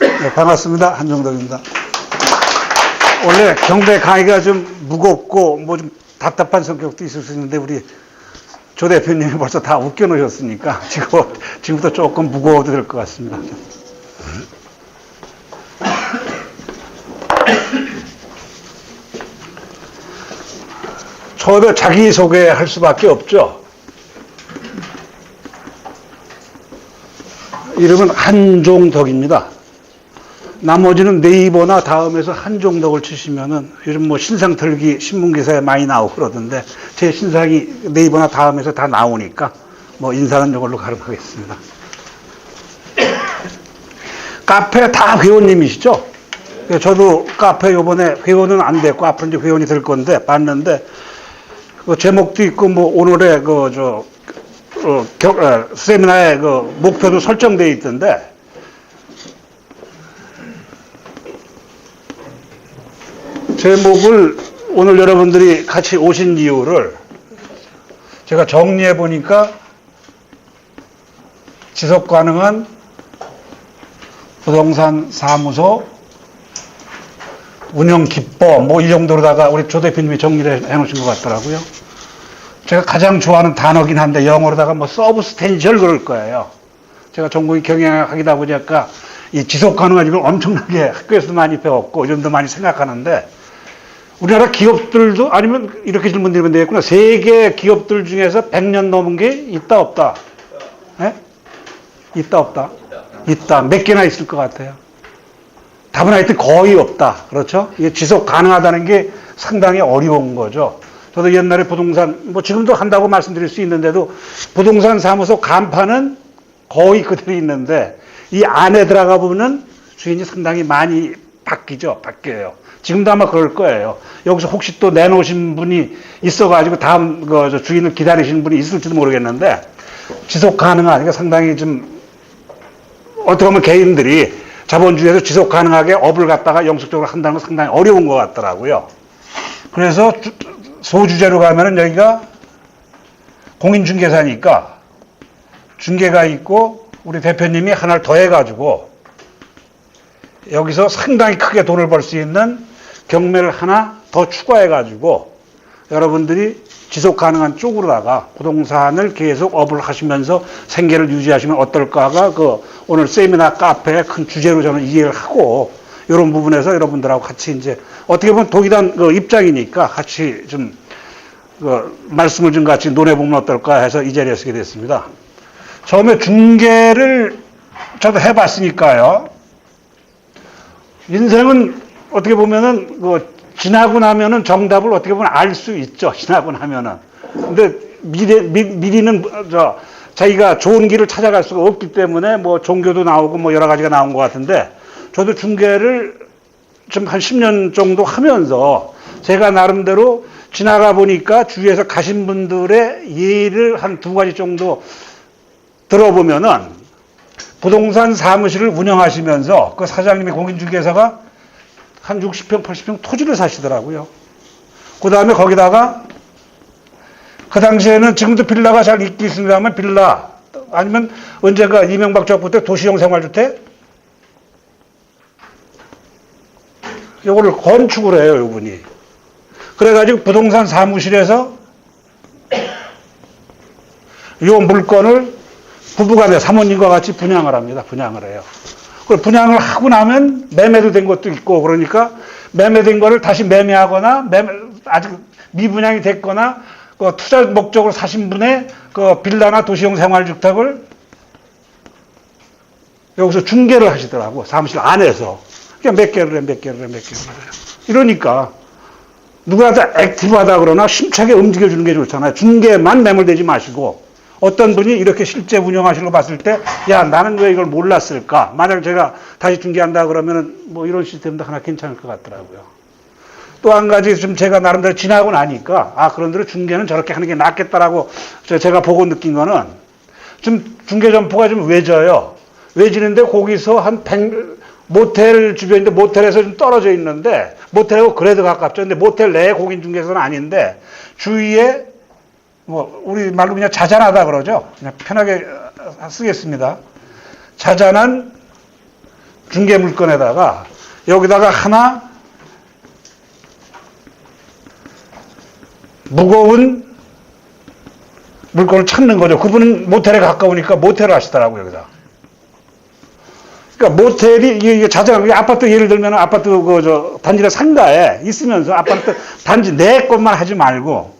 네, 반갑습니다. 한정덕입니다. 원래 경배 강의가 좀 무겁고 뭐 좀 답답한 성격도 있을 수 있는데 우리 조 대표님이 벌써 다 웃겨 놓으셨으니까 지금부터 조금 무거워도 될 것 같습니다. 처음에 자기소개할 수밖에 없죠. 이름은 한종덕입니다. 나머지는 네이버나 다음에서 한종덕을 치시면은 요즘 뭐 신상털기 신문기사에 많이 나오고 그러던데 제 신상이 네이버나 다음에서 다 나오니까 뭐 인사는 이걸로 가름하겠습니다. 카페 다 회원님이시죠? 저도 카페 요번에 회원은 안 됐고 앞으로 이제 회원이 될 건데 봤는데 그 제목도 있고 뭐 오늘의 세미나의 그 목표도 설정되어 있던데 제목을 오늘 여러분들이 같이 오신 이유를 제가 정리해 보니까 지속 가능한 부동산 사무소 운영 기법 뭐 이 정도로다가 우리 조 대표님이 정리를 해 놓으신 것 같더라고요. 제가 가장 좋아하는 단어긴 한데 영어로다가 뭐 서브스텐셜 그럴 거예요. 제가 전공이 경영학이다 보니까 이 지속 가능한 이걸 엄청나게 학교에서도 많이 배웠고 요즘도 많이 생각하는데 우리나라 기업들도 아니면 이렇게 질문드리면 되겠구나. 세계 기업들 중에서 100년 넘은 게 있다 없다? 네? 있다 없다? 있다. 몇 개나 있을 것 같아요? 답은 하여튼 거의 없다. 그렇죠? 이게 지속 가능하다는 게 상당히 어려운 거죠. 저도 옛날에 부동산, 뭐 지금도 한다고 말씀드릴 수 있는데도 부동산 사무소 간판은 거의 그대로 있는데 이 안에 들어가 보면 주인이 상당히 많이 바뀌어요. 지금도 아마 그럴 거예요. 여기서 혹시 또 내놓으신 분이 있어가지고 다음 주인을 기다리시는 분이 있을지도 모르겠는데 지속 가능한, 그러니까 상당히 좀 어떻게 보면 개인들이 자본주의에서 지속 가능하게 업을 갖다가 영속적으로 한다는 건 상당히 어려운 것 같더라고요. 그래서 소주제로 가면은 여기가 공인중개사니까 중개가 있고 우리 대표님이 하나를 더 해가지고 여기서 상당히 크게 돈을 벌 수 있는 경매를 하나 더 추가해가지고 여러분들이 지속 가능한 쪽으로다가 부동산을 계속 업을 하시면서 생계를 유지하시면 어떨까가 오늘 세미나 카페의 큰 주제로 저는 이해를 하고 이런 부분에서 여러분들하고 같이 이제 어떻게 보면 동일한 입장이니까 같이 좀 말씀을 좀 같이 논해보면 어떨까 해서 이 자리에 서게 됐습니다. 처음에 중개를 저도 해봤으니까요. 인생은 어떻게 보면은 지나고 나면은 정답을 어떻게 보면 알 수 있죠. 지나고 나면은. 근데 미리는 자기가 좋은 길을 찾아갈 수가 없기 때문에 뭐 종교도 나오고 뭐 여러 가지가 나온 것 같은데 저도 중개를 좀 한 10년 정도 하면서 제가 나름대로 지나가 보니까 주위에서 가신 분들의 예를 한 두 가지 정도 들어보면은 부동산 사무실을 운영하시면서 그 사장님이 공인중개사가 한 60평, 80평 토지를 사시더라고요. 그 다음에 거기다가 그 당시에는 지금도 빌라가 잘 있긴 있습니다만 빌라 아니면 언제가 이명박 정부 때 도시형 생활주택 요거를 건축을 해요, 이분이. 그래가지고 부동산 사무실에서 요 물건을 부부간에 사모님과 같이 분양을 합니다. 분양을 해요. 분양을 하고 나면 매매도 된 것도 있고 그러니까 매매된 거를 다시 매매하거나 아직 미분양이 됐거나 투자 목적으로 사신 분의 빌라나 도시형 생활주택을 여기서 중개를 하시더라고. 사무실 안에서. 그냥 몇 개를 해요. 이러니까 누구나 다 액티브하다 그러나 심차게 움직여주는 게 좋잖아요. 중개만 매몰되지 마시고 어떤 분이 이렇게 실제 운영하시는 거 봤을 때, 야, 나는 왜 이걸 몰랐을까? 만약 제가 다시 중개한다 그러면은 뭐 이런 시스템도 하나 괜찮을 것 같더라고요. 또 한 가지 좀 제가 나름대로 지나고 나니까, 그런대로 중개는 저렇게 하는 게 낫겠다라고 제가 보고 느낀 거는 좀 중개 점포가 좀 외져요. 외지는데 거기서 한 100, 모텔 주변인데 모텔에서 좀 떨어져 있는데, 모텔하고 그래도 가깝죠. 근데 모텔 내에 공인중개사는 아닌데, 주위에 우리 말로 그냥 자잘하다 그러죠. 그냥 편하게 쓰겠습니다. 자잘한 중개 물건에다가 여기다가 하나 무거운 물건을 찾는 거죠. 그분은 모텔에 가까우니까 모텔을 하시더라고요, 여기다. 그러니까 모텔이, 이게 자잘한, 아파트 예를 들면 아파트 단지가 상가에 있으면서 아파트 단지 내 것만 하지 말고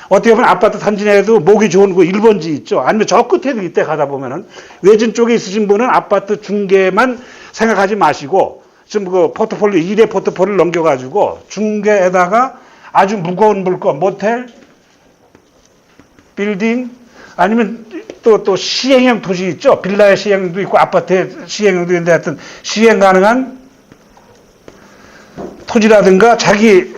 어떻게 보면 아파트 단지 내에도 모기 좋은 거 1번지 있죠. 아니면 저 끝에도 이때 가다 보면은 외진 쪽에 있으신 분은 아파트 중개만 생각하지 마시고 지금 그 포트폴리오, 1회 포트폴리오를 넘겨가지고 중개에다가 아주 무거운 물건, 모텔, 빌딩, 아니면 또 시행형 토지 있죠. 빌라의 시행도 있고 아파트의 시행형도 있는데 하여튼 시행 가능한 토지라든가 자기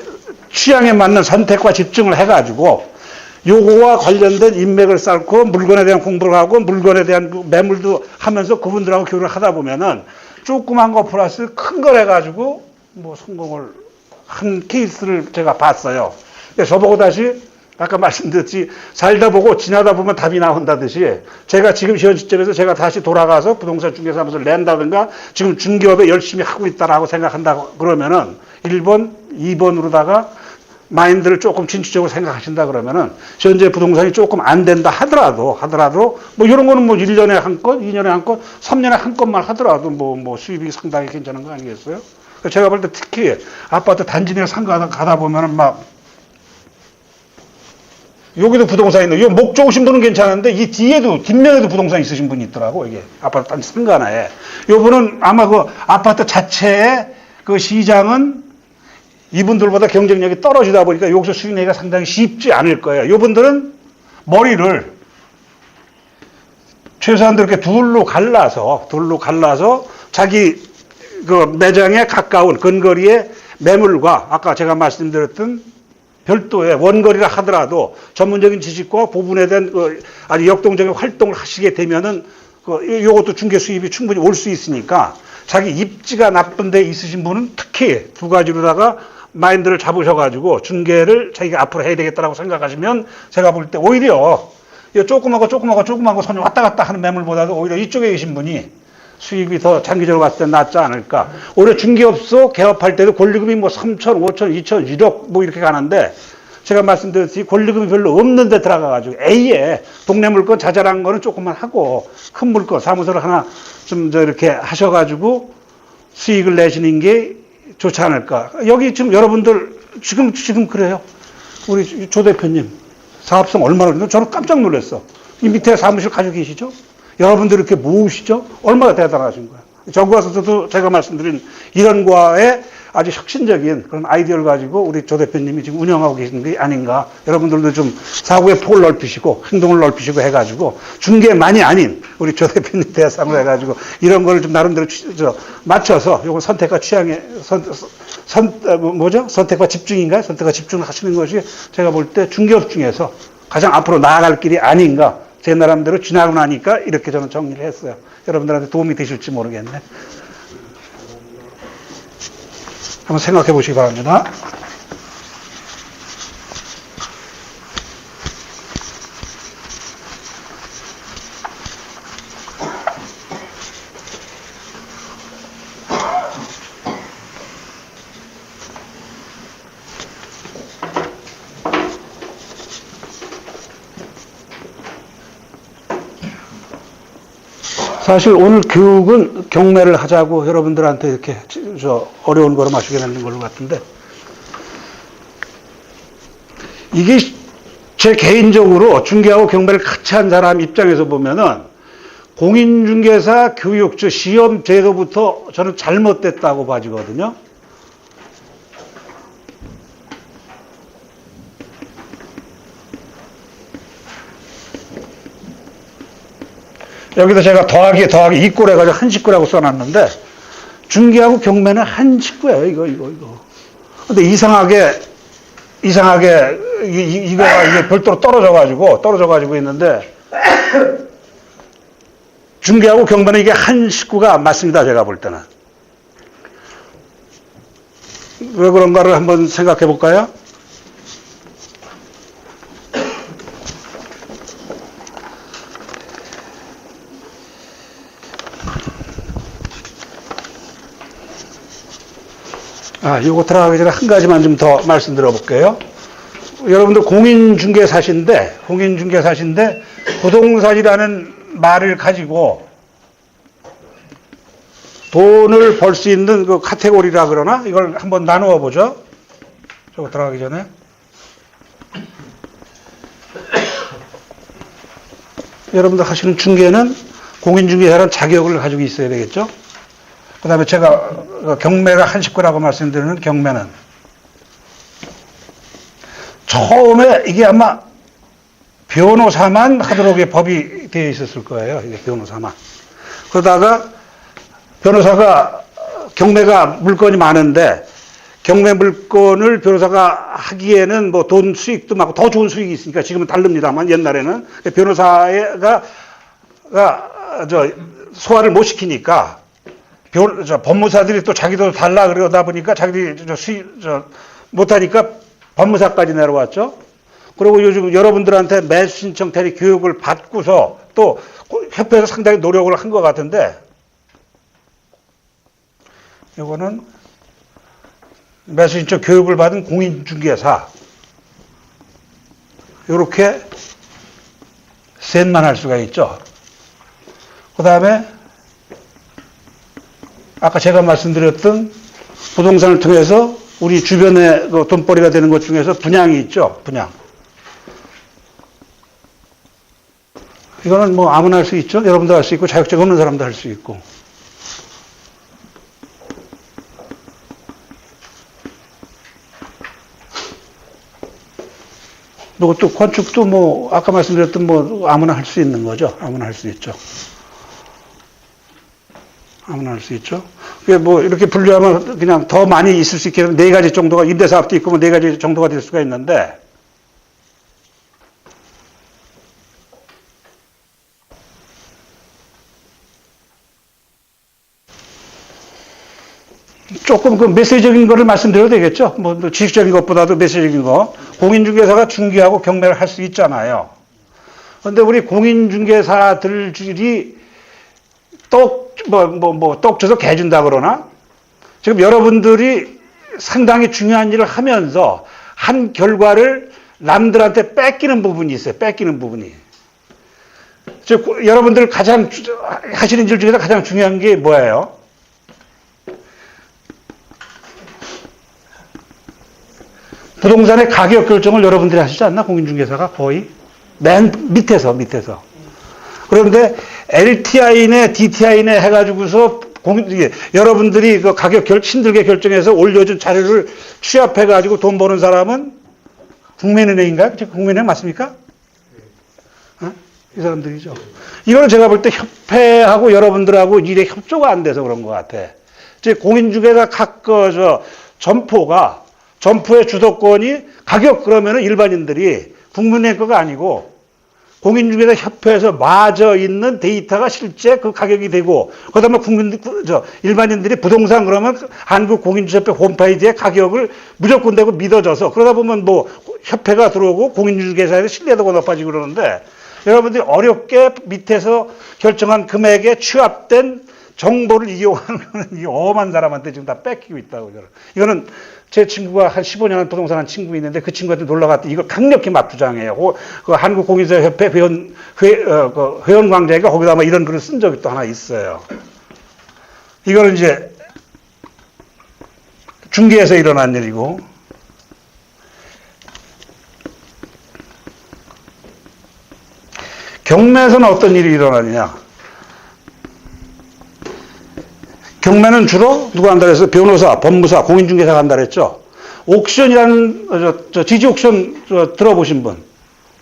취향에 맞는 선택과 집중을 해가지고 요거와 관련된 인맥을 쌓고 물건에 대한 공부를 하고 물건에 대한 매물도 하면서 그분들하고 교류를 하다 보면은 조그만 거 플러스 큰 걸 해가지고 뭐 성공을 한 케이스를 제가 봤어요. 저보고 다시 아까 말씀드렸지 살다 보고 지나다 보면 답이 나온다듯이 제가 지금 현 시점에서 제가 다시 돌아가서 부동산 중개사무소를 낸다든가 지금 중개업에 열심히 하고 있다라고 생각한다고 그러면은 1번, 2번으로다가 마인드를 조금 진취적으로 생각하신다 그러면은 현재 부동산이 조금 안 된다 하더라도 뭐 이런 거는 뭐 1년에 한 건, 2년에 한 건, 3년에 한 건만 하더라도 뭐 수입이 상당히 괜찮은 거 아니겠어요? 제가 볼 때 특히 아파트 단지 내 상가 가다 보면은 막 여기도 부동산 있는, 요 목 좋으신 분은 괜찮은데, 이 뒤에도, 뒷면에도 부동산 있으신 분이 있더라고, 이게. 아파트 단지 상가나에. 요 분은 아마 그 아파트 자체의 그 시장은 이분들보다 경쟁력이 떨어지다 보니까 여기서 수익 내기가 상당히 쉽지 않을 거예요. 요 분들은 머리를 최소한도 이렇게 둘로 갈라서 자기 그 매장에 가까운 근거리의 매물과 아까 제가 말씀드렸던 별도의 원거리라 하더라도 전문적인 지식과 부분에 대한 아주 역동적인 활동을 하시게 되면은 요것도 중개 수입이 충분히 올 수 있으니까 자기 입지가 나쁜 데 있으신 분은 특히 두 가지로다가 마인드를 잡으셔가지고 중개를 자기가 앞으로 해야 되겠다라고 생각하시면 제가 볼 때 오히려 조그마고 손이 왔다 갔다 하는 매물보다도 오히려 이쪽에 계신 분이 수입이 더 장기적으로 봤을 때 낫지 않을까. 올해 중개업소 개업할 때도 권리금이 뭐 3천, 5천, 2천, 1억 뭐 이렇게 가는데 제가 말씀드렸듯이 권리금이 별로 없는 데 들어가가지고 A에 동네 물건 자잘한 거는 조금만 하고 큰 물건 사무소를 하나 좀 이렇게 하셔가지고 수익을 내시는 게 좋지 않을까. 여기 지금 여러분들 지금 그래요. 우리 조 대표님 사업성 얼마나 저는 깜짝 놀랐어. 이 밑에 사무실 가지고 계시죠? 여러분들 이렇게 모으시죠? 얼마나 대단하신 거야. 전과서도 제가 말씀드린 이런 과에 아주 혁신적인 그런 아이디어를 가지고 우리 조 대표님이 지금 운영하고 계신 게 아닌가. 여러분들도 좀 사고의 폭을 넓히시고 행동을 넓히시고 해가지고 중개만이 아닌 우리 조 대표님 대상으로 해가지고 이런 거를 좀 나름대로 맞춰서 요거 선택과 취향에 선택과 집중인가요? 선택과 집중을 하시는 것이 제가 볼 때 중개업 중에서 가장 앞으로 나아갈 길이 아닌가. 제 나름대로 지나고 나니까 이렇게 저는 정리를 했어요. 여러분들한테 도움이 되실지 모르겠네. 한번 생각해 보시기 바랍니다. 사실 오늘 교육은 경매를 하자고 여러분들한테 이렇게 어려운 거로 마시게 만든 걸로 같은데 이게 제 개인적으로 중개하고 경매를 같이 한 사람 입장에서 보면은 공인중개사 교육, 시험 제도부터 저는 잘못됐다고 봐지거든요. 여기다 제가 더하기 이꼴 해가지고 한 식구라고 써놨는데 중개하고 경매는 한 식구예요. 이거. 근데 이상하게 이거가 이게 별도로 떨어져가지고 있는데 중개하고 경매는 이게 한 식구가 맞습니다. 제가 볼 때는. 왜 그런가를 한번 생각해 볼까요? 요거 들어가기 전에 한 가지만 좀 더 말씀드려 볼게요. 여러분들 공인중개사신데 부동산이라는 말을 가지고 돈을 벌 수 있는 그 카테고리라 그러나 이걸 한번 나누어 보죠. 저거 들어가기 전에. 여러분들 하시는 중개는 공인중개사라는 자격을 가지고 있어야 되겠죠. 그 다음에 제가 경매가 한 식구라고 말씀드리는 경매는 처음에 이게 아마 변호사만 하도록 법이 되어 있었을 거예요. 이게 변호사만. 그러다가 변호사가 경매가 물건이 많은데 경매 물건을 변호사가 하기에는 뭐 돈 수익도 많고 더 좋은 수익이 있으니까 지금은 다릅니다만 옛날에는 변호사가 소화를 못 시키니까 법무사들이 또 자기도 달라 그러다 보니까 자기들이 못하니까 법무사까지 내려왔죠. 그리고 요즘 여러분들한테 매수 신청 대리 교육을 받고서 또 협회에서 상당히 노력을 한 것 같은데 이거는 매수 신청 교육을 받은 공인중개사 이렇게 셋만 할 수가 있죠. 그 다음에 아까 제가 말씀드렸던 부동산을 통해서 우리 주변에 돈벌이가 되는 것 중에서 분양이 있죠. 분양. 이거는 뭐 아무나 할 수 있죠. 여러분도 할 수 있고 자격증 없는 사람도 할 수 있고. 그리고 또 건축도 뭐 아까 말씀드렸던 뭐 아무나 할 수 있는 거죠. 아무나 할 수 있죠. 아무나 할 수 있죠. 그게 뭐 이렇게 분류하면 그냥 더 많이 있을 수 있게 되면 네 가지 정도가 임대사업도 있고 뭐 네 가지 정도가 될 수가 있는데 조금 그 메시지적인 거를 말씀드려도 되겠죠. 뭐 지식적인 것보다도 메시지적인 거. 공인중개사가 중개하고 경매를 할 수 있잖아요. 그런데 우리 공인중개사들이 떡 줘서 개 준다 그러나? 지금 여러분들이 상당히 중요한 일을 하면서 한 결과를 남들한테 뺏기는 부분이 있어요. 뺏기는 부분이. 즉, 여러분들 가장 하시는 일 중에서 가장 중요한 게 뭐예요? 부동산의 가격 결정을 여러분들이 하시지 않나? 공인중개사가 거의? 맨 밑에서. 그런데 LTI네, DTI네 해가지고서 여러분들이 그 가격 힘들게 결정해서 올려준 자료를 취합해가지고 돈 버는 사람은 국민은행인가요? 국민은행 맞습니까? 이 사람들이죠. 이거는 제가 볼 때 협회하고 여러분들하고 일에 협조가 안 돼서 그런 것 같아. 즉, 공인중개사 각 점포의 주도권이 가격 그러면은 일반인들이 국민은행 거가 아니고 공인중개사 협회에서 마저 있는 데이터가 실제 그 가격이 되고, 그 다음에 일반인들이 부동산 그러면 한국공인중개사협회 홈페이지에 가격을 무조건 대고 믿어져서, 그러다 보면 뭐 협회가 들어오고 공인중개사의 신뢰도가 높아지고 그러는데, 여러분들이 어렵게 밑에서 결정한 금액에 취합된 정보를 이용하는 거는 이 엄한 사람한테 지금 다 뺏기고 있다고. 이거는 제 친구가 한 15년 부동산 한 친구 있는데 그 친구한테 놀러 갔더니 이걸 강력히 맞주장해요. 그 한국공인중개사협회 회원광장인가 거기다 아마 이런 글을 쓴 적이 또 하나 있어요. 이거는 이제 중개에서 일어난 일이고, 경매에서는 어떤 일이 일어나느냐. 경매는 주로 누가 한다 그래서 변호사, 법무사, 공인중개사가 한다 그랬죠. 옥션이라는 지지 옥션 들어보신 분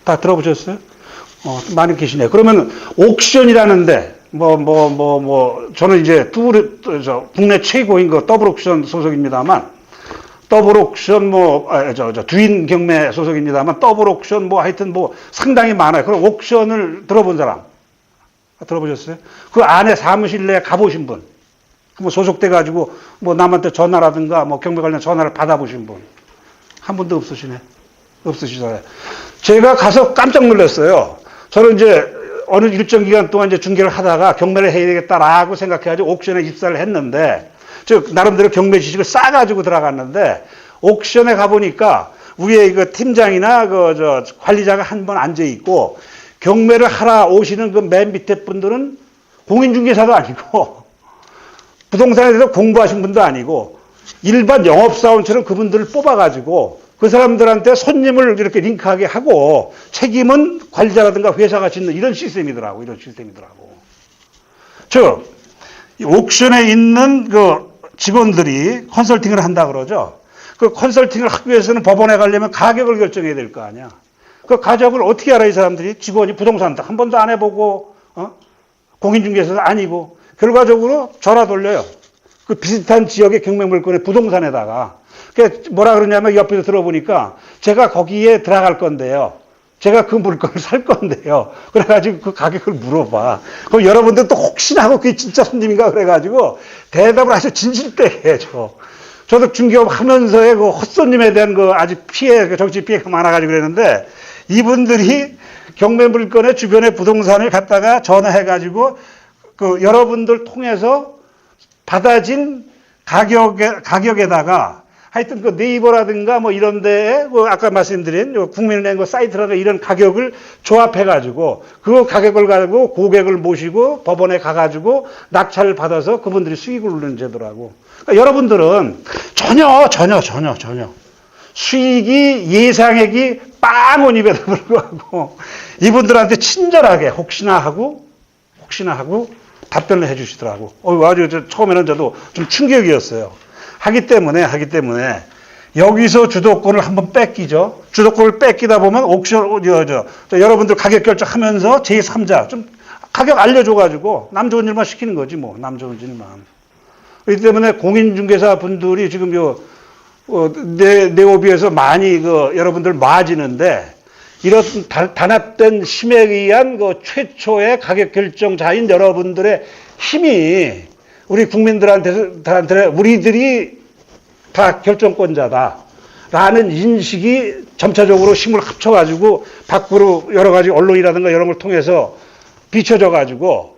다 들어보셨어요? 많이 계시네요. 그러면 옥션이라는데 저는 이제 국내 최고인 거 더블 옥션 소속입니다만, 더블 옥션 두인 경매 소속입니다만 더블 옥션 하여튼 상당히 많아요. 그럼 옥션을 들어본 사람 들어보셨어요? 그 안에 사무실 내에 가보신 분, 소속돼가지고 남한테 전화라든가 경매 관련 전화를 받아보신 분 한 분도 없으시잖아요. 제가 가서 깜짝 놀랐어요. 저는 이제 어느 일정 기간 동안 이제 중개를 하다가 경매를 해야 되겠다라고 생각해가지고 옥션에 입사를 했는데, 즉 나름대로 경매 지식을 싸가지고 들어갔는데 옥션에 가보니까 위에 그 팀장이나 관리자가 한 번 앉아 있고 경매를 하러 오시는 그 맨 밑에 분들은 공인중개사도 아니고 부동산에 대해서 공부하신 분도 아니고 일반 영업사원처럼 그분들을 뽑아가지고 그 사람들한테 손님을 이렇게 링크하게 하고 책임은 관리자라든가 회사가 짓는 이런 시스템이더라고. 즉 옥션에 있는 그 직원들이 컨설팅을 한다 그러죠. 그 컨설팅을 하기 위해서는 법원에 가려면 가격을 결정해야 될 거 아니야. 그 가격을 어떻게 알아, 이 사람들이? 직원이 부동산도 한 번도 안 해보고, 공인중개사도 아니고, 결과적으로 전화 돌려요. 그 비슷한 지역의 경매물건의 부동산에다가. 그 뭐라 그러냐면 옆에서 들어보니까 제가 거기에 들어갈 건데요. 제가 그 물건을 살 건데요. 그래가지고 그 가격을 물어봐. 그럼 여러분들 또 혹시나 하고 그게 진짜 손님인가 그래가지고 대답을 아주 진실되게 해줘. 저도 중개업 하면서의 그 헛손님에 대한 그 아주 피해, 정치 피해가 많아가지고 그랬는데 이분들이 경매 물건의 주변의 부동산을 갖다가 전화해가지고 그 여러분들 통해서 받아진 가격에다가 하여튼 그 네이버라든가 뭐 이런 데에 그 아까 말씀드린 국민은행 사이트라든가 이런 가격을 조합해가지고 그 가격을 가지고 고객을 모시고 법원에 가가지고 낙찰을 받아서 그분들이 수익을 올리는 제도라고. 그러니까 여러분들은 전혀 수익이 예상액이 빵원입에도 불구하고 이분들한테 친절하게 혹시나 하고 답변을 해 주시더라고. 아주 처음에는 저도 좀 충격이었어요. 하기 때문에 여기서 주도권을 한번 뺏기죠. 주도권을 뺏기다 보면 옥션, 여러분들 가격 결정하면서 제3자 좀 가격 알려줘가지고 남 좋은 일만 시키는 거지 뭐. 남 좋은 일만. 그렇기 때문에 공인중개사 분들이 지금 네오비에서 많이 여러분들 맞이는데 이런 단합된 힘에 의한 최초의 가격 결정자인 여러분들의 힘이 우리 국민들한테 우리들이 다 결정권자다라는 인식이 점차적으로 힘을 합쳐가지고 밖으로 여러 가지 언론이라든가 이런 걸 통해서 비춰져가지고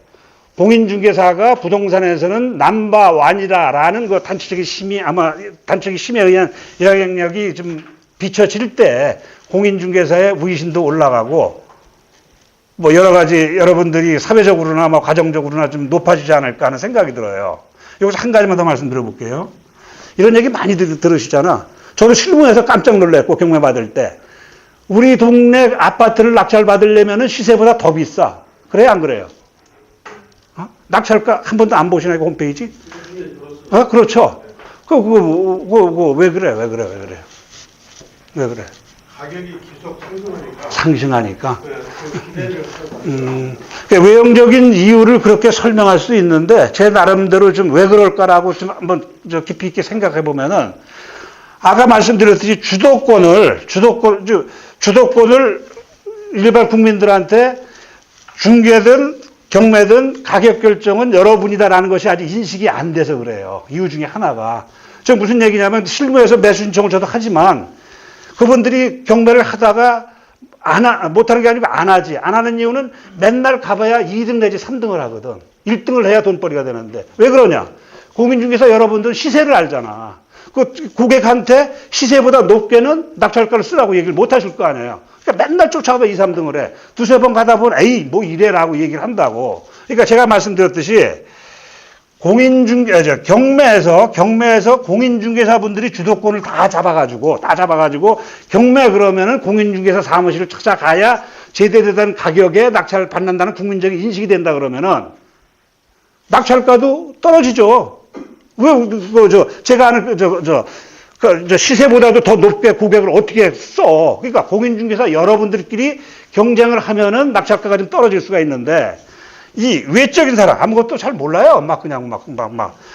공인중개사가 부동산에서는 넘버원이다라는 그 단체적인 힘에 의한 영향력이 좀 비춰질 때 공인중개사의 위신도 올라가고 뭐 여러 가지 여러분들이 사회적으로나 뭐 가정적으로나 좀 높아지지 않을까 하는 생각이 들어요. 여기서 한 가지만 더 말씀드려볼게요. 이런 얘기 많이 들으시잖아. 저는 실무에서 깜짝 놀랐고 경매 받을 때 우리 동네 아파트를 낙찰 받으려면 시세보다 더 비싸. 그래요, 안 그래요? 낙찰가 한 번도 안 보시나 이거 홈페이지? 그렇죠. 왜 그래? 왜 그래? 가격이 계속 상승하니까. 상승하니까. 네, 외형적인 이유를 그렇게 설명할 수 있는데 제 나름대로 좀 왜 그럴까라고 좀 한번 깊이 있게 생각해 보면은 아까 말씀드렸듯이 주도권을 일반 국민들한테 중개든 경매든 가격 결정은 여러분이다라는 것이 아직 인식이 안 돼서 그래요. 이유 중에 하나가. 저 무슨 얘기냐면 실무에서 매수 신청을 저도 하지만 그분들이 경매를 하다가 못하는 게 아니고 안 하지. 안 하는 이유는 맨날 가봐야 2등 내지 3등을 하거든. 1등을 해야 돈벌이가 되는데. 왜 그러냐? 공인중개사 여러분들 시세를 알잖아. 그 고객한테 시세보다 높게는 낙찰가를 쓰라고 얘기를 못 하실 거 아니에요. 그러니까 맨날 쫓아가다 2, 3등을 해. 두세 번 가다 보면 에이 뭐 이래라고 얘기를 한다고. 그러니까 제가 말씀드렸듯이 경매에서 공인중개사분들이 주도권을 다 잡아가지고 경매 그러면은 공인중개사 사무실을 찾아가야 제대로 된 가격에 낙찰을 받는다는 국민적인 인식이 된다 그러면은 낙찰가도 떨어지죠. 제가 아는 시세보다도 더 높게 고객을 어떻게 써. 그러니까 공인중개사 여러분들끼리 경쟁을 하면은 낙찰가가 좀 떨어질 수가 있는데 이 외적인 사람 아무것도 잘 몰라요. 그냥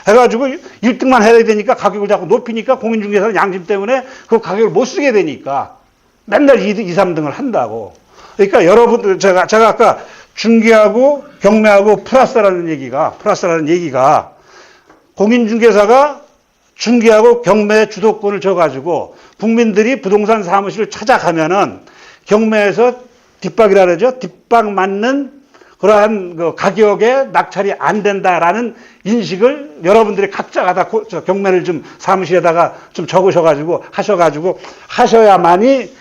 해가지고 1등만 해야 되니까 가격을 자꾸 높이니까 공인중개사는 양심 때문에 그 가격을 못 쓰게 되니까 맨날 2, 3등을 한다고. 그러니까 여러분들 제가 아까 중개하고 경매하고 플러스라는 얘기가 공인중개사가 중개하고 경매의 주도권을 줘가지고 국민들이 부동산 사무실을 찾아가면은 경매에서 뒷박이라 그러죠. 뒷박 맞는 그러한 그 가격에 낙찰이 안 된다라는 인식을 여러분들이 각자가 다 경매를 좀 사무실에다가 좀 적으셔가지고 하셔야만이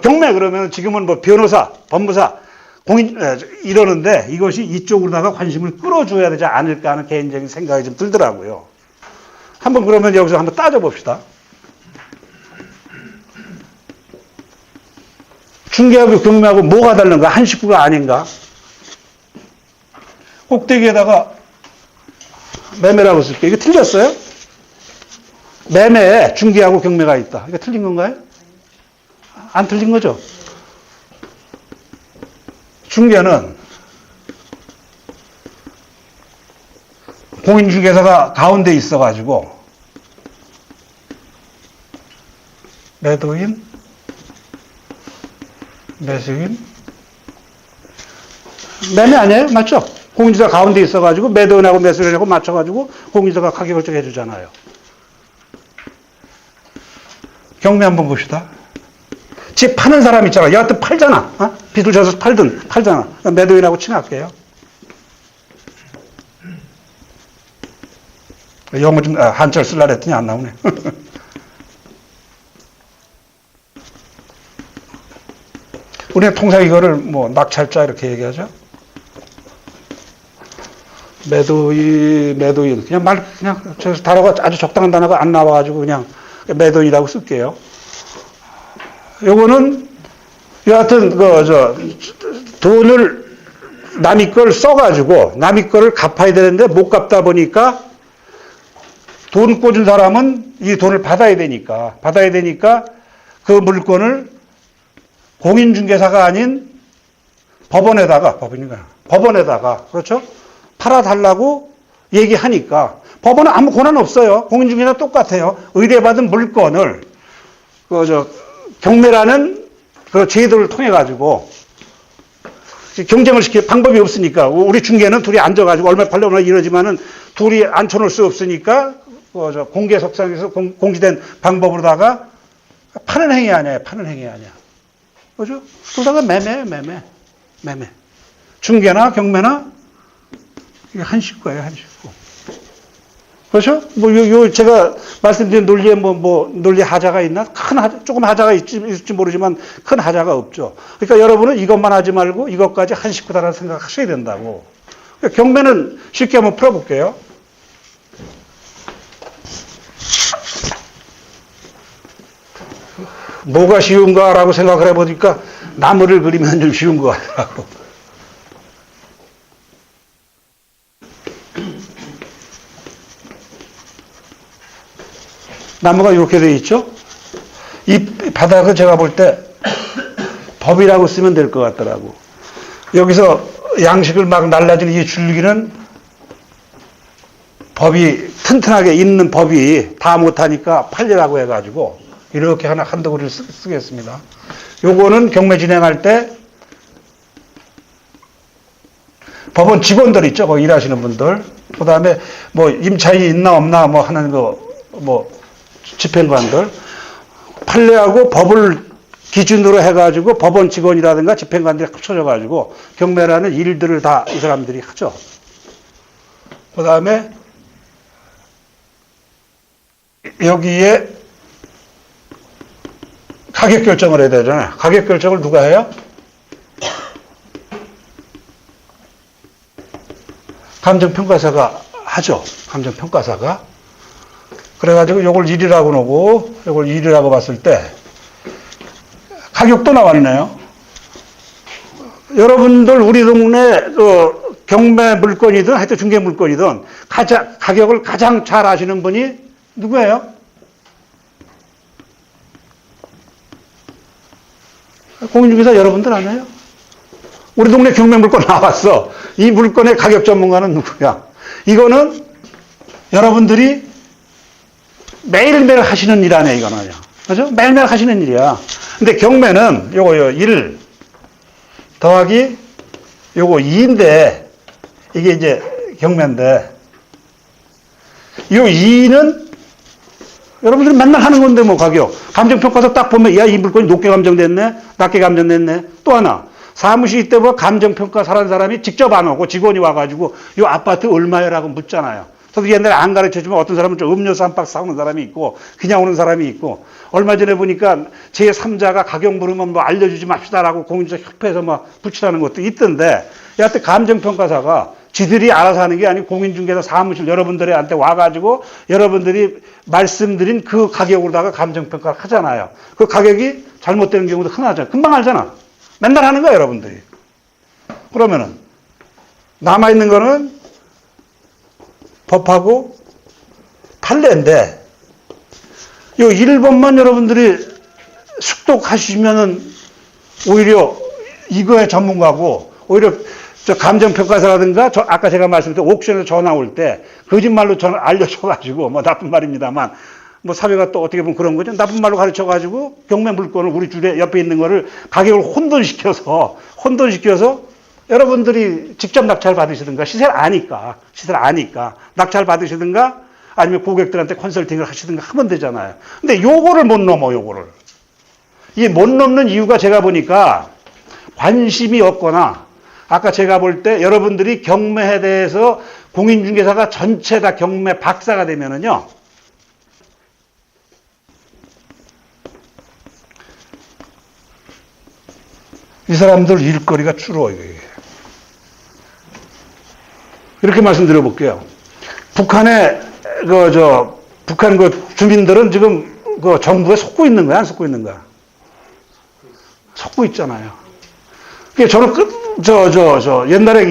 경매 그러면 지금은 뭐 변호사, 법무사, 공인 이러는데 이것이 이쪽으로다가 관심을 끌어줘야 되지 않을까 하는 개인적인 생각이 좀 들더라고요. 한번 그러면 여기서 한번 따져봅시다. 중개하고 경매하고 뭐가 다른가? 한 식구가 아닌가? 꼭대기에다가 매매라고 쓸게요. 이거 틀렸어요? 매매에 중개하고 경매가 있다. 이거 틀린 건가요? 안 틀린 거죠? 중개는 공인중개사가 가운데 있어가지고 매도인, 매수인, 매매 아니에요? 맞죠? 공인중개사 가운데 있어가지고 매도인하고 매수인하고 맞춰가지고 공인중개사가 가격을 정해주잖아요. 경매 한번 봅시다. 집 파는 사람 있잖아. 여하튼 팔잖아. 어? 빚을 져서 팔잖아. 매도인하고 칭할게요. 영어 좀 한자를 쓰려고 했더니 안 나오네. 우리는 통상 이거를 뭐 낙찰자 이렇게 얘기하죠. 매도인. 그냥 저 단어가 아주 적당한 단어가 안 나와가지고 그냥 매도인이라고 쓸게요. 요거는 여하튼 돈을 남의 걸 써가지고 남의 거를 갚아야 되는데 못 갚다 보니까 돈 꽂은 사람은 이 돈을 받아야 되니까 그 물건을 공인중개사가 아닌 법원에다가 그렇죠? 팔아달라고 얘기하니까 법원은 아무 권한 없어요. 공인중개사 똑같아요. 의뢰받은 물건을 경매라는 그 제도를 통해 가지고 경쟁을 시킬 방법이 없으니까 우리 중개는 둘이 앉아가지고 얼마 팔려 얼마 이러지만은 둘이 앉혀놓을 수 없으니까 공개석상에서 공지된 방법으로다가 파는 행위 아니에요. 그죠? 그러다가 매매. 중개나 경매나 이게 한 식구예요, 한 식구. 그렇죠? 제가 말씀드린 논리에 논리 하자가 있나? 조금 하자가 있을지 모르지만 큰 하자가 없죠. 그러니까 여러분은 이것만 하지 말고 이것까지 한 식구다라는 생각 하셔야 된다고. 그러니까 경매는 쉽게 한번 풀어볼게요. 뭐가 쉬운가라고 생각을 해보니까 나무를 그리면 좀 쉬운 것 같더라고. 나무가 이렇게 되어 있죠? 이 바닥은 제가 볼 때 법이라고 쓰면 될 것 같더라고. 여기서 양식을 막 날라주는 이 줄기는 법이 튼튼하게 있는 법이 다 못하니까 판례라고 해가지고 이렇게 한두 그리를 쓰겠습니다. 요거는 경매 진행할 때 법원 직원들 있죠? 거기 일하시는 분들. 그 다음에 뭐 임차인이 있나 없나 뭐 하는 집행관들. 판례하고 법을 기준으로 해가지고 법원 직원이라든가 집행관들이 합쳐져가지고 경매라는 일들을 다 이 사람들이 하죠. 그 다음에 여기에 가격 결정을 해야 되잖아요. 가격 결정을 누가 해요? 감정평가사가 하죠. 감정평가사가. 그래가지고 이걸 1이라고 놓고 이걸 1이라고 봤을 때 가격도 나왔네요. 여러분들 우리 동네 경매 물건이든 하여튼 중개 물건이든 가격을 가장 잘 아시는 분이 누구예요? 공인중개사 여러분들 아니에요? 우리 동네 경매 물건 나왔어. 이 물건의 가격 전문가는 누구야? 이거는 여러분들이 매일매일 하시는 일 아니에요, 이거는요. 그죠? 매일매일 하시는 일이야. 근데 경매는 요거 1 더하기 요거 2인데 이게 이제 경매인데 요 2는 여러분들이 맨날 하는 건데 뭐 가격. 감정평가서 딱 보면 야, 이 물건이 높게 감정됐네, 낮게 감정됐네. 또 하나. 사무실 이때 뭐 감정평가 사는 사람이 직접 안 오고 직원이 와가지고 요 아파트 얼마요라고 묻잖아요. 저도 옛날에 안 가르쳐주면 어떤 사람은 좀 음료수 한 박스 사오는 사람이 있고 그냥 오는 사람이 있고 얼마 전에 보니까 제3자가 가격 물으면 뭐 알려주지 맙시다라고 공인중개사협회에서 막 붙이라는 것도 있던데 여하튼 감정평가사가 지들이 알아서 하는 게 아니고 공인중개사 사무실 여러분들한테 와가지고 여러분들이 말씀드린 그 가격으로다가 감정평가를 하잖아요. 그 가격이 잘못되는 경우도 흔하죠. 금방 알잖아. 맨날 하는 거야 여러분들이. 그러면은 남아있는 거는 법하고 판례인데 요 1번만 여러분들이 숙독하시면은 오히려 이거의 전문가고 오히려 저 감정평가사라든가 아까 제가 말씀드린 옥션에서 전화 올 때 거짓말로 전화 알려줘가지고 뭐 나쁜 말입니다만 뭐 사회가 또 어떻게 보면 그런 거죠. 나쁜 말로 가르쳐가지고 경매 물건을 우리 줄에 옆에 있는 거를 가격을 혼돈시켜서 여러분들이 직접 낙찰 받으시든가 시세를 아니까 낙찰 받으시든가 아니면 고객들한테 컨설팅을 하시든가 하면 되잖아요. 근데 요거를 못 넘어 요거를. 이게 못 넘는 이유가 제가 보니까 관심이 없거나 아까 제가 볼 때 여러분들이 경매에 대해서 공인중개사가 전체 다 경매 박사가 되면은요. 이 사람들 일거리가 줄어요. 이렇게 말씀드려 볼게요. 북한 주민들은 지금 그 정부에 속고 있는 거야, 안 속고 있는 거야? 속고 있잖아요. 그게 저는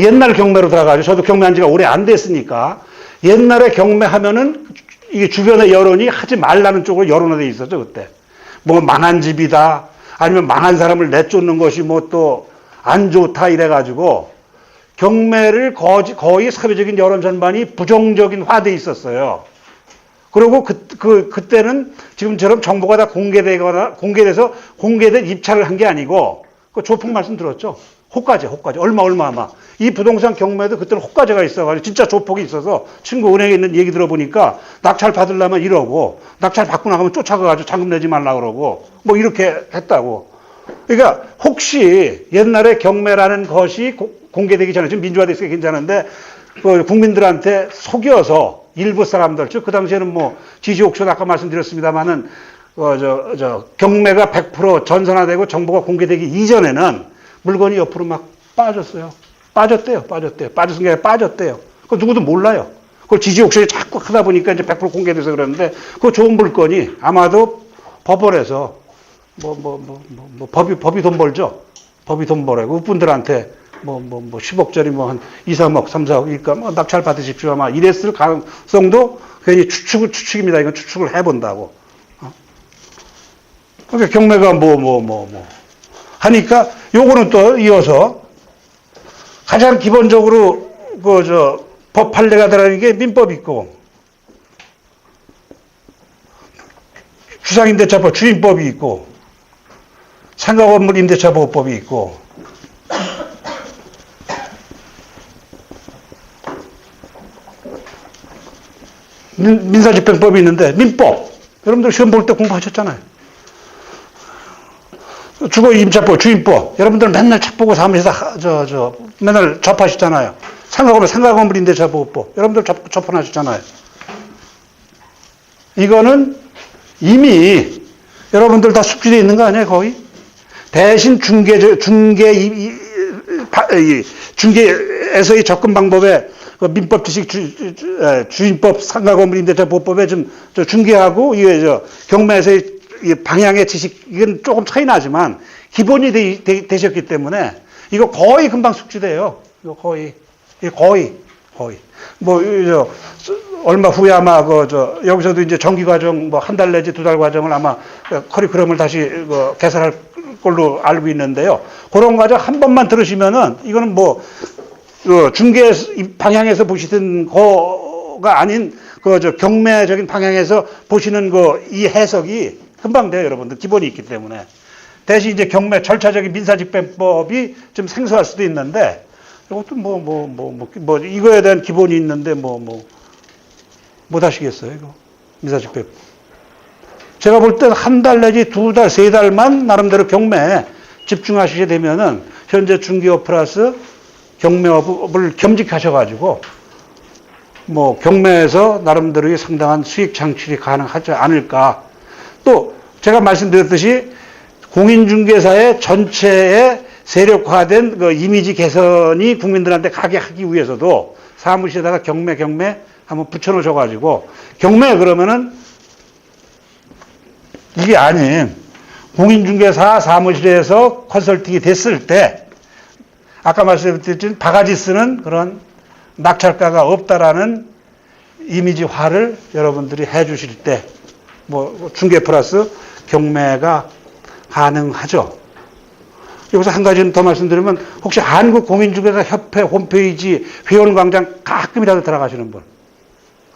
옛날 경매로 들어가죠. 저도 경매한 지가 오래 안 됐으니까. 옛날에 경매하면은 이게 주변의 여론이 하지 말라는 쪽으로 여론화돼 있었죠, 그때. 뭐 망한 집이다. 아니면 망한 사람을 내쫓는 것이 뭐 또 안 좋다 이래가지고 경매를 거의 사회적인 여론 전반이 부정적인 화돼 있었어요. 그리고 그때는 지금처럼 정보가 다 공개돼서 공개된 입찰을 한 게 아니고 그 조폭 말씀 들었죠? 호가제. 얼마 막. 이 부동산 경매도 그때는 호가제가 있어가지고 진짜 조폭이 있어서 친구 은행에 있는 얘기 들어보니까 낙찰 받으려면 이러고 낙찰 받고 나가면 쫓아가가지고 잔금 내지 말라 그러고 뭐 이렇게 했다고. 그러니까 혹시 옛날에 경매라는 것이 공개되기 전에 지금 민주화돼 있으니까 괜찮은데 그 국민들한테 속여서 일부 사람들 즉 그 당시에는 뭐 지지 옥션 아까 말씀드렸습니다만은 경매가 100% 전산화되고 정보가 공개되기 이전에는 물건이 옆으로 막 빠졌어요. 빠졌대요. 빠졌은 게 아니라 빠졌대요. 그거 누구도 몰라요. 그걸 지지 옥션이 자꾸 하다 보니까 이제 100% 공개돼서 그러는데 그 좋은 물건이 아마도 법원에서 법이 돈 벌죠. 법이 돈 벌어요. 그분들한테 10억짜리 한 2, 3억, 3, 4억이니까 낙찰 받으십시오. 아마 이랬을 가능성도 괜히 추측입니다. 이건 추측을 해본다고. 그러니까 경매가 하니까 요거는 또 이어서 가장 기본적으로 법 판례가 들어가는 게 민법이 있고 주상임대차법 주임법이 있고 상가건물 임대차 보호법이 있고 민사집행법이 있는데 민법 여러분들 시험 볼 때 공부하셨잖아요. 주거임차법 주임법 여러분들 맨날 책 보고 사무실에서 맨날 접하시잖아요. 상가건물 임대차 보호법 여러분들 접근하셨잖아요. 이거는 이미 여러분들 다 숙지되어 있는 거 아니에요, 거의? 대신 중개에서의 접근 방법에 그 민법 지식 주임법 상가건물 임대차 보호법에 좀 중개하고 이게 경매에서의 방향의 지식은 조금 차이 나지만 기본이 되셨기 때문에 이거 거의 금방 숙지돼요. 이거 거의. 얼마 후에 아마 여기서도 이제 정기 과정 한 달 내지 2달 과정을 아마 커리큘럼을 다시 개설할 걸로 알고 있는데요. 그런 과정 한 번만 들으시면은 이거는 중개 방향에서 보시던 거가 아닌 경매적인 방향에서 보시는 이 해석이 금방 돼요, 여러분들. 기본이 있기 때문에. 대신 이제 경매 절차적인 민사집행법이 좀 생소할 수도 있는데 이것도 이거에 대한 기본이 있는데 못 하시겠어요, 이거. 민사집행. 제가 볼 땐 한 달 내지 2달, 3달만 나름대로 경매에 집중하시게 되면은 현재 중개업 플러스 경매업을 겸직하셔가지고 뭐 경매에서 나름대로의 상당한 수익 창출이 가능하지 않을까. 또 제가 말씀드렸듯이 공인중개사의 전체의 세력화된 그 이미지 개선이 국민들한테 가게 하기 위해서도 사무실에다가 경매 한번 붙여놓으셔가지고 경매 그러면은 이게 아닌 공인중개사 사무실에서 컨설팅이 됐을 때 아까 말씀드렸듯이 바가지 쓰는 그런 낙찰가가 없다라는 이미지화를 여러분들이 해 주실 때 뭐 중개 플러스 경매가 가능하죠. 여기서 한 가지는 더 말씀드리면 혹시 한국공인중개사협회 홈페이지 회원광장 가끔이라도 들어가시는 분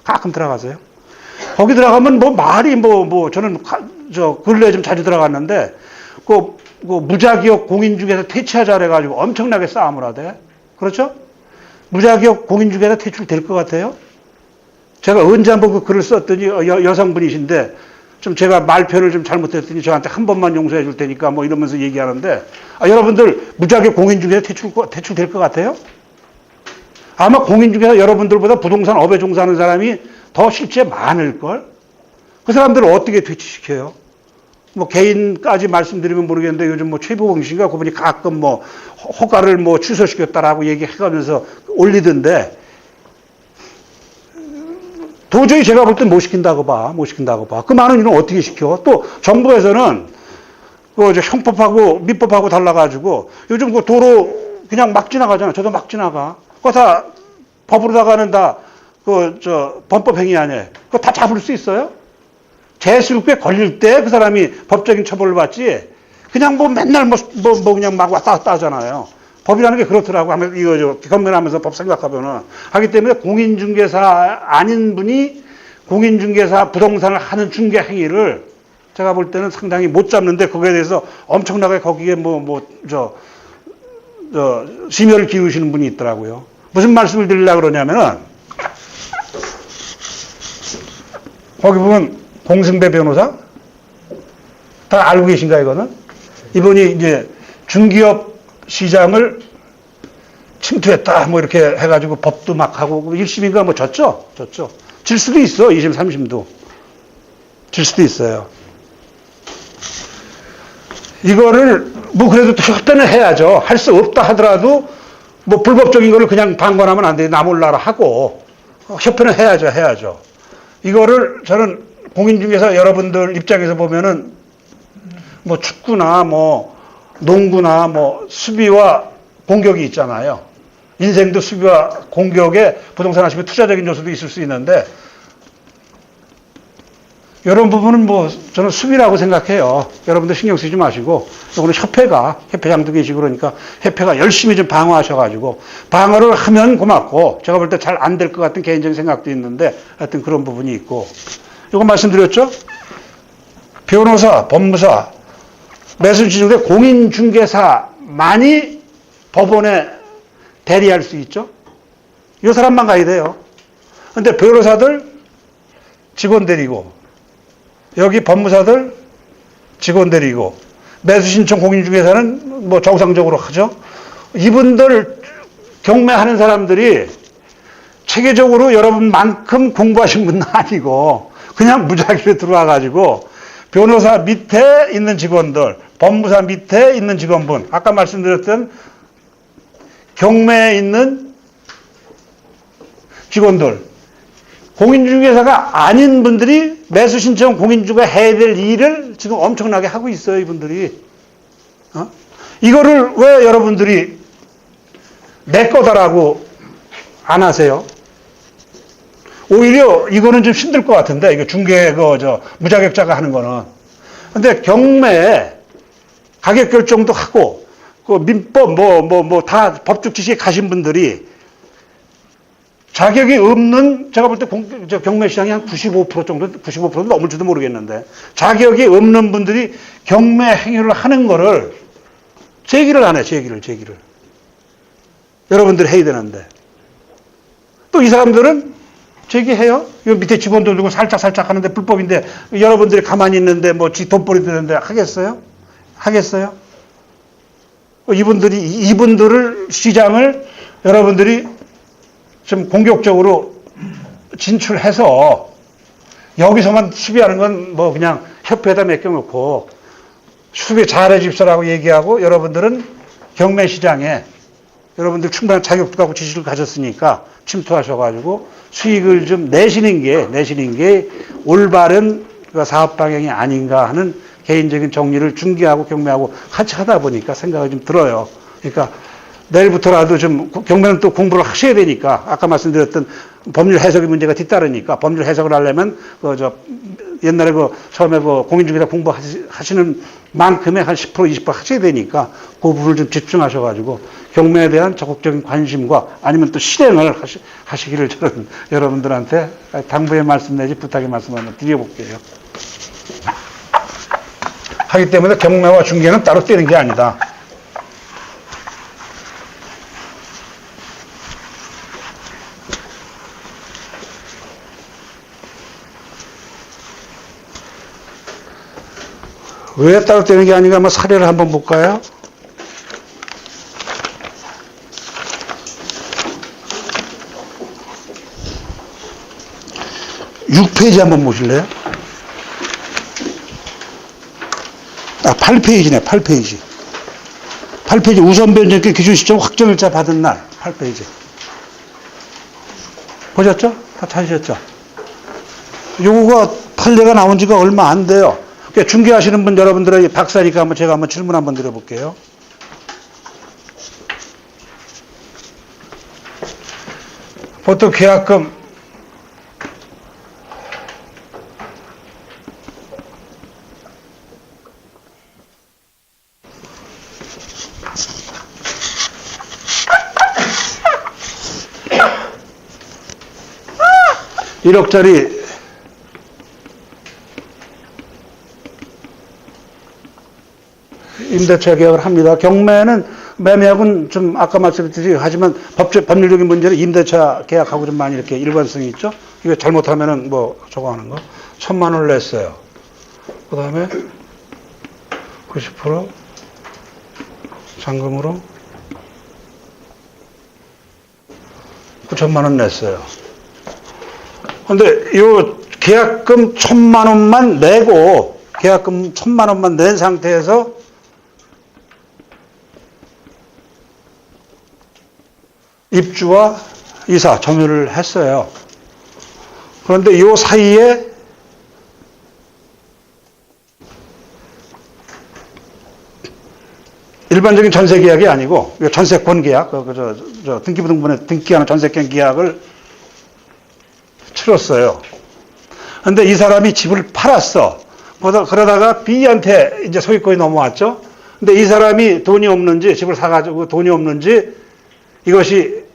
가끔 들어가세요? 거기 들어가면 뭐 말이 저는 근래에 좀 자주 들어갔는데 그 무자기업 공인중개사 퇴치하자 그래가지고 엄청나게 싸움을 하대. 그렇죠? 무자기업 공인중개사 퇴출될 것 같아요? 제가 언제 한번 그 글을 썼더니 여성분이신데 좀 제가 말표현을 좀 잘못했더니 저한테 한 번만 용서해 줄 테니까 뭐 이러면서 얘기하는데 여러분들 무자기업 공인중개사 퇴출될 것 같아요? 아마 공인중개사 여러분들보다 부동산 업에 종사하는 사람이 더 실제 많을걸? 그 사람들을 어떻게 퇴치시켜요? 뭐 개인까지 말씀드리면 모르겠는데 요즘 뭐 최보봉 씨가 그분이 가끔 뭐 허가를 뭐 취소시켰다라고 얘기해가면서 올리던데 도저히 제가 볼 땐 못 시킨다고 봐. 그 많은 일은 어떻게 시켜? 또 정부에서는 그 형법하고 민법하고 달라가지고 요즘 그 도로 그냥 막 지나가잖아. 저도 막 지나가. 그거 다 법으로다가는 다 범법 행위 아니에요. 그거 다 잡을 수 있어요? 재수육에 걸릴 때 그 사람이 법적인 처벌을 받지. 그냥 뭐 맨날 그냥 막 왔다 갔다 하잖아요. 법이라는 게 그렇더라고. 이거 경매하면서 법 생각하면은. 하기 때문에 공인중개사 아닌 분이 공인중개사 부동산을 하는 중개 행위를 제가 볼 때는 상당히 못 잡는데 거기에 대해서 엄청나게 거기에 심혈을 기울이시는 분이 있더라고요. 무슨 말씀을 드리려고 그러냐면은 거기 보면 공승배 변호사? 다 알고 계신가 이거는? 이분이 이제 중기업 시장을 침투했다 뭐 이렇게 해가지고 법도 막 하고 1심인가 뭐 졌죠. 질 수도 있어. 2심 3심도 질 수도 있어요. 이거를 뭐 그래도 협회는 해야죠. 할 수 없다 하더라도 뭐 불법적인 거를 그냥 방관하면 안 돼. 나 몰라라 하고 협회는 해야죠. 이거를 저는 공인중개사 여러분들 입장에서 보면은 뭐 축구나 뭐 농구나 뭐 수비와 공격이 있잖아요. 인생도 수비와 공격에 부동산 하시면 투자적인 요소도 있을 수 있는데 이런 부분은 뭐 저는 수비라고 생각해요. 여러분들 신경 쓰지 마시고 이거는 협회장도 계시고 그러니까 협회가 열심히 좀 방어하셔가지고 방어를 하면 고맙고 제가 볼 때 잘 안 될 것 같은 개인적인 생각도 있는데 하여튼 그런 부분이 있고 이거 말씀드렸죠? 변호사, 법무사, 매수지중대 공인중개사만이 법원에 대리할 수 있죠? 이 사람만 가야 돼요. 근데 변호사들 직원 데리고 여기 법무사들 직원 데리고 매수신청 공인중개사는 뭐 정상적으로 하죠. 이분들 경매하는 사람들이 체계적으로 여러분만큼 공부하신 분은 아니고 그냥 무작위로 들어와가지고 변호사 밑에 있는 직원들, 법무사 밑에 있는 직원분, 아까 말씀드렸던 경매에 있는 직원들, 공인중개사가 아닌 분들이 매수신청 공인중개사 해야 될 일을 지금 엄청나게 하고 있어요, 이분들이. 이거를 왜 여러분들이 내 거다라고 안 하세요? 오히려 이거는 좀 힘들 것 같은데, 이거 중개, 무자격자가 하는 거는. 근데 경매에 가격 결정도 하고, 그 민법, 다 법적 지식에 가신 분들이 자격이 없는, 제가 볼 때 경매 시장이 한 95% 정도, 95%도 넘을지도 모르겠는데, 자격이 없는 분들이 경매 행위를 하는 거를 제기를 안 해, 제기를. 여러분들이 해야 되는데. 또 이 사람들은 제기해요? 이 밑에 직원들 두고 살짝 하는데 불법인데 여러분들이 가만히 있는데 뭐 지 돈벌이 되는데 하겠어요? 이분들을, 시장을 여러분들이 좀 공격적으로 진출해서 여기서만 수비하는 건 뭐 그냥 협회에다 맡겨놓고 수비 잘해 줍시라고 얘기하고 여러분들은 경매시장에 여러분들 충분한 자격도 갖고 지식을 가졌으니까 침투하셔가지고 수익을 좀 내시는 게 올바른 사업 방향이 아닌가 하는 개인적인 정리를 중개하고 경매하고 같이 하다 보니까 생각이 좀 들어요. 그러니까 내일부터라도 좀 경매는 또 공부를 하셔야 되니까 아까 말씀드렸던 법률 해석의 문제가 뒤따르니까 법률 해석을 하려면 옛날에 처음에 공인중개사 공부하시는 만큼의 한 10% 20% 하셔야 되니까 그 부분을 좀 집중하셔가지고 경매에 대한 적극적인 관심과 아니면 또 실행을 하시기를 저는 여러분들한테 당부의 말씀 내지 부탁의 말씀 한번 드려볼게요. 하기 때문에 경매와 중개는 따로 떼는 게 아니다. 왜 따로 떼는 게 아닌가 한번 사례를 한번 볼까요? (6페이지) 한번 보실래요? 8페이지네, 8페이지. 8페이지 우선 변경권 기준 시점 확정일자 받은 날, 8페이지. 보셨죠? 다 찾으셨죠? 요거가 판례가 나온 지가 얼마 안 돼요. 그러니까 중개하시는 분 여러분들의 박사니까 제가 한번 질문 한번 드려볼게요. 보통 계약금 (1억짜리) 임대차 계약을 합니다. 경매는 매매하고는 좀 아까 말씀드린 하지만 법률적인 문제는 임대차 계약하고 좀 많이 이렇게 일관성이 있죠. 이거 잘못하면은 저거 하는 거 1,000만 원을 냈어요. 그 다음에 90% 잔금으로 9천만 원 냈어요. 근데 요 계약금 1,000만 원만 내고 계약금 1,000만 원만 낸 상태에서 입주와 이사 점유를 했어요. 그런데 이 사이에 일반적인 전세 계약이 아니고 전세권 계약, 등기부등본에 등기하는 전세권 계약을 치렀어요. 그런데 이 사람이 집을 팔았어. 그러다가 B한테 이제 소유권이 넘어왔죠. 근데 이 사람이 돈이 없는지, 집을 사가지고 돈이 없는지 이것이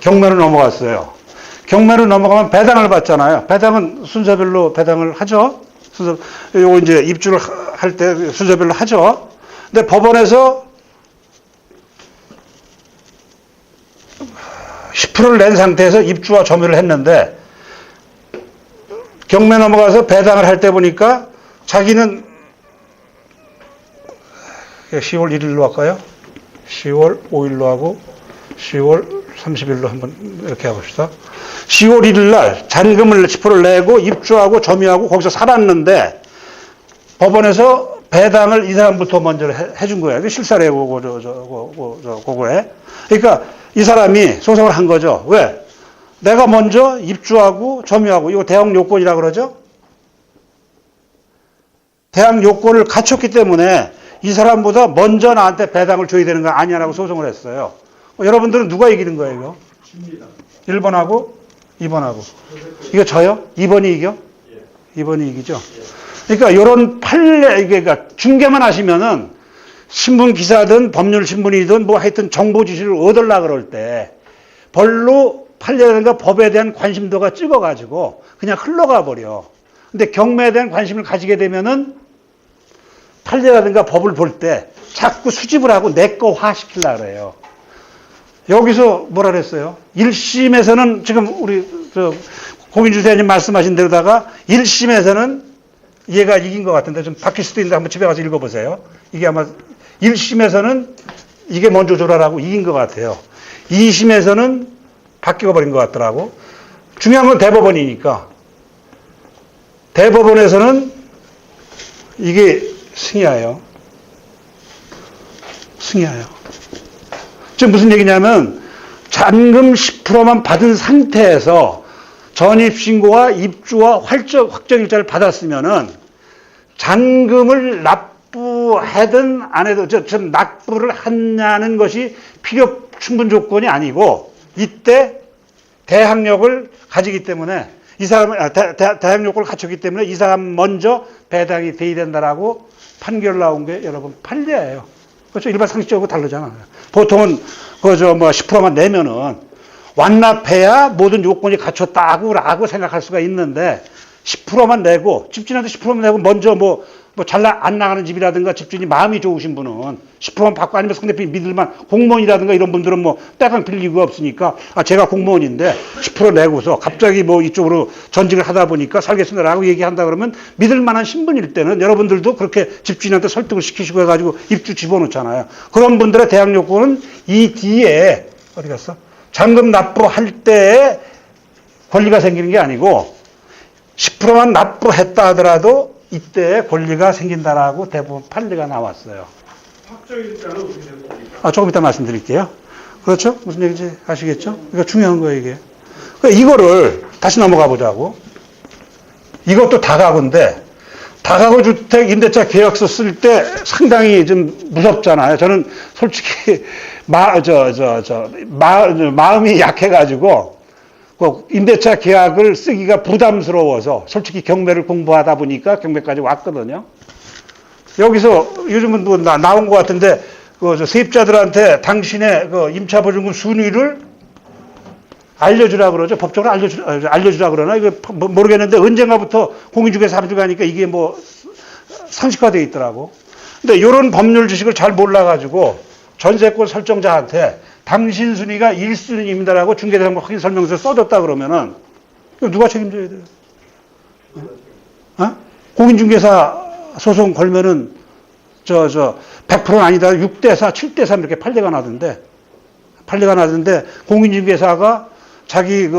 경매로 넘어갔어요. 경매로 넘어가면 배당을 받잖아요. 배당은 순서별로 배당을 하죠. 요거 이제 입주를 할 때 순서별로 하죠. 근데 법원에서 10%를 낸 상태에서 입주와 점유를 했는데 경매 넘어가서 배당을 할 때 보니까 자기는 10월 1일로 할까요? 10월 5일로 하고 10월 30일로 한번 이렇게 해봅시다. 10월 1일 날 잔금을 10%를 내고 입주하고 점유하고 거기서 살았는데 법원에서 배당을 이 사람부터 먼저 해준 거예요. 실사례고 그거에. 그러니까 이 사람이 소송을 한 거죠. 왜? 내가 먼저 입주하고 점유하고 이거 대항 요건이라 그러죠. 대항 요건을 갖췄기 때문에 이 사람보다 먼저 나한테 배당을 줘야 되는 거 아니냐라고 소송을 했어요. 여러분들은 누가 이기는 거예요, 이거? 집니다. 1번하고 2번하고. 이거 져요? 2번이 이겨? 2번이 이기죠? 그러니까 이런 판례, 그러니까 중개만 하시면은 신문 기사든 법률 신문이든 하여튼 정보 지식을 얻으려고 그럴 때 별로 판례라든가 법에 대한 관심도가 찍어가지고 그냥 흘러가 버려. 근데 경매에 대한 관심을 가지게 되면은 판례라든가 법을 볼 때 자꾸 수집을 하고 내거화 시키려고 그래요. 여기서 뭐라 그랬어요? 1심에서는 지금 우리 공인주사님 말씀하신 대로다가 1심에서는 얘가 이긴 것 같은데 좀 바뀔 수도 있는데 한번 집에 가서 읽어보세요. 이게 아마 1심에서는 이게 먼저 조라라고 이긴 것 같아요. 2심에서는 바뀌어버린 것 같더라고. 중요한 건 대법원이니까. 대법원에서는 이게 승이야예요. 승이야예요. 지금 무슨 얘기냐면 잔금 10%만 받은 상태에서 전입신고와 입주와 확정일자를 받았으면은 잔금을 납부하든 안 해도 좀 납부를 하냐는 것이 필요 충분 조건이 아니고 이때 대항력을 가지기 때문에 이 사람 대항력을 갖췄기 때문에 이 사람 먼저 배당이 돼야 된다라고 판결 나온 게 여러분 판례예요. 그렇죠? 일반 상식적으로 다르잖아요. 보통은 그저 뭐 10%만 내면은 완납해야 모든 요건이 갖췄다고 생각할 수가 있는데 10%만 내고 집주인한테 10%만 내고 먼저 뭐 잘 안 나가는 집이라든가 집주인이 마음이 좋으신 분은 10%만 받고 아니면 상대편이 믿을만 공무원이라든가 이런 분들은 뭐 떼강 빌 이유가 없으니까 제가 공무원인데 10% 내고서 갑자기 뭐 이쪽으로 전직을 하다 보니까 살겠습니다라고 얘기한다 그러면 믿을 만한 신분일 때는 여러분들도 그렇게 집주인한테 설득을 시키시고 해가지고 입주 집어넣잖아요. 그런 분들의 대항 요건은 이 뒤에 어디 갔어? 잔금 납부할 때에 권리가 생기는 게 아니고 10%만 납부했다 하더라도 이때 권리가 생긴다라고 대부분 판례가 나왔어요. 확정일자는 어떻게 되는 겁니까? 조금 이따 말씀드릴게요. 그렇죠? 무슨 얘기인지 아시겠죠? 이거 중요한 거예요, 이게. 그러니까 이거를 다시 넘어가 보자고. 이것도 다가구인데, 다가구 주택 임대차 계약서 쓸 때 상당히 좀 무섭잖아요. 저는 솔직히, 마음이 약해가지고, 임대차 계약을 쓰기가 부담스러워서 솔직히 경매를 공부하다 보니까 경매까지 왔거든요. 여기서 요즘은 뭐 나온 것 같은데 세입자들한테 당신의 임차보증금 순위를 알려주라 그러죠. 법적으로 알려주라 그러나 이거 모르겠는데 언젠가부터 공인중개사 합주 가니까 이게 뭐 상식화되어 있더라고. 근데 이런 법률 지식을 잘 몰라가지고 전세권 설정자한테 당신 순위가 1순위입니다라고 중개대상 확인 설명서에 써줬다 그러면은 누가 책임져야 돼요? 공인중개사 소송 걸면은 100%는 아니다 6대4, 7대3 이렇게 판례가 나던데 공인중개사가 자기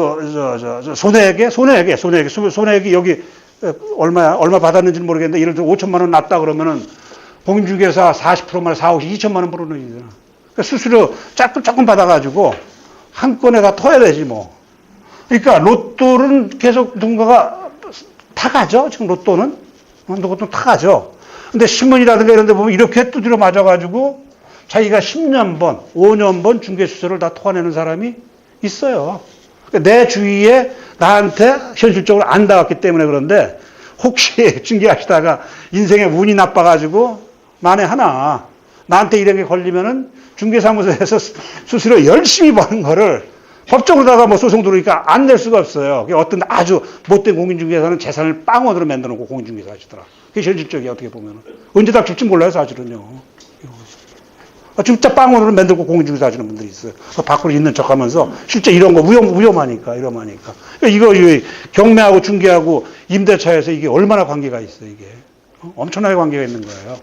손해액이 여기 얼마 받았는지는 모르겠는데 예를 들어 5천만 원 났다 그러면은 공인중개사 40%만 4, 50, 2천만 원 벌어내잖아. 그러니까 수수료 조금 받아가지고 한 건에 다 터야 되지 뭐. 그러니까 로또는 계속 누군가가 타가죠. 지금 로또는 타가죠. 근데 신문이라든가 이런 데 보면 이렇게 두드려 맞아가지고 자기가 10년 번, 5년 번 중개수수료를 다 토해내는 사람이 있어요. 그러니까 내 주위에 나한테 현실적으로 안 닿았기 때문에 그런데 혹시 중개하시다가 인생에 운이 나빠가지고 만에 하나 나한테 이런 게 걸리면은 중개사무소에서 수수료 열심히 버는 거를 법적으로다가 뭐 소송 들어오니까 안 낼 수가 없어요. 어떤 아주 못된 공인중개사는 재산을 빵원으로 만들어 놓고 공인중개사 하시더라. 그게 현실적이야, 어떻게 보면은. 언제 닥칠지 몰라요, 사실은요. 진짜 빵원으로 만들고 공인중개사 하시는 분들이 있어요. 밖으로 있는 척 하면서 실제 이런 거 위험하니까. 이거 경매하고 중개하고 임대차에서 이게 얼마나 관계가 있어요, 이게. 엄청나게 관계가 있는 거예요.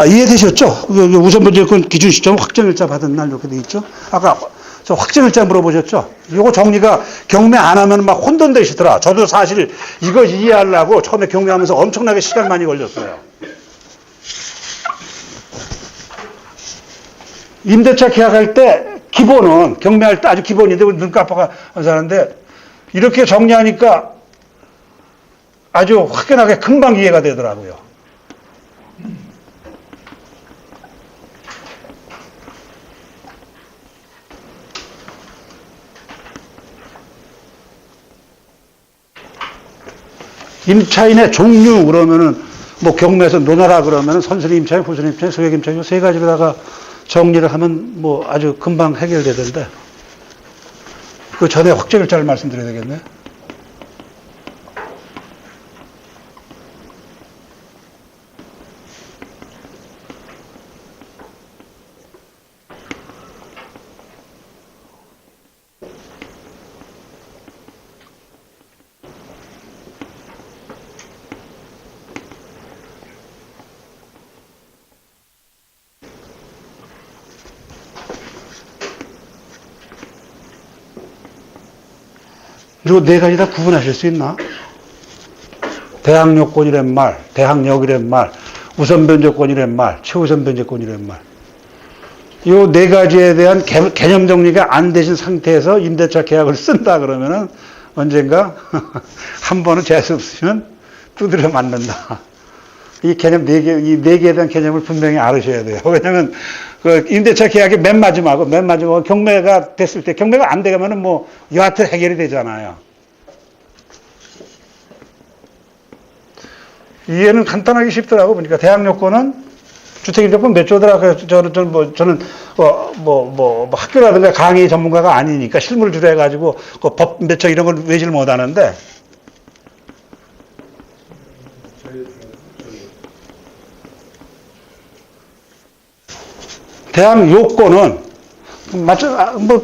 이해되셨죠? 우선 번째권 기준 시점 확정일자 받은 날 이렇게 돼 있죠? 아까 저 확정일자 물어보셨죠? 이거 정리가 경매 안 하면 막 혼돈되시더라. 저도 사실 이거 이해하려고 처음에 경매하면서 엄청나게 시간 많이 걸렸어요. 임대차 계약할 때 기본은 경매할 때 아주 기본인데 눈 깜빡 하는데 이렇게 정리하니까 아주 확연하게 금방 이해가 되더라고요. 임차인의 종류 그러면은 뭐 경매에서 논하라 그러면은 선순위 임차인, 후순위 임차인, 소액 임차인 세 가지로다가 정리를 하면 뭐 아주 금방 해결되던데 그 전에 확정일자를 말씀드려야 되겠네. 요 네 가지 다 구분하실 수 있나? 대항요건이란 말, 대항력이란 말, 우선변제권이란 말, 최우선변제권이란 말. 요 네 가지에 대한 개념 정리가 안 되신 상태에서 임대차 계약을 쓴다 그러면은 언젠가 한 번은 재수 없으면 두드려 맞는다. 이 개념 이 네 개에 대한 개념을 분명히 알으셔야 돼요. 왜냐면 그 임대차 계약의 맨 마지막은 경매가 됐을 때 경매가 안 되면은 뭐 여하튼 해결이 되잖아요. 이해는 간단하게 쉽더라고 보니까 대항요건은 주택임대권 몇 조더라. 그래서 저는 학교라든가 강의 전문가가 아니니까 실무를 주로 해가지고 그 법 몇조 이런 걸 외질 못하는데. 대항요건은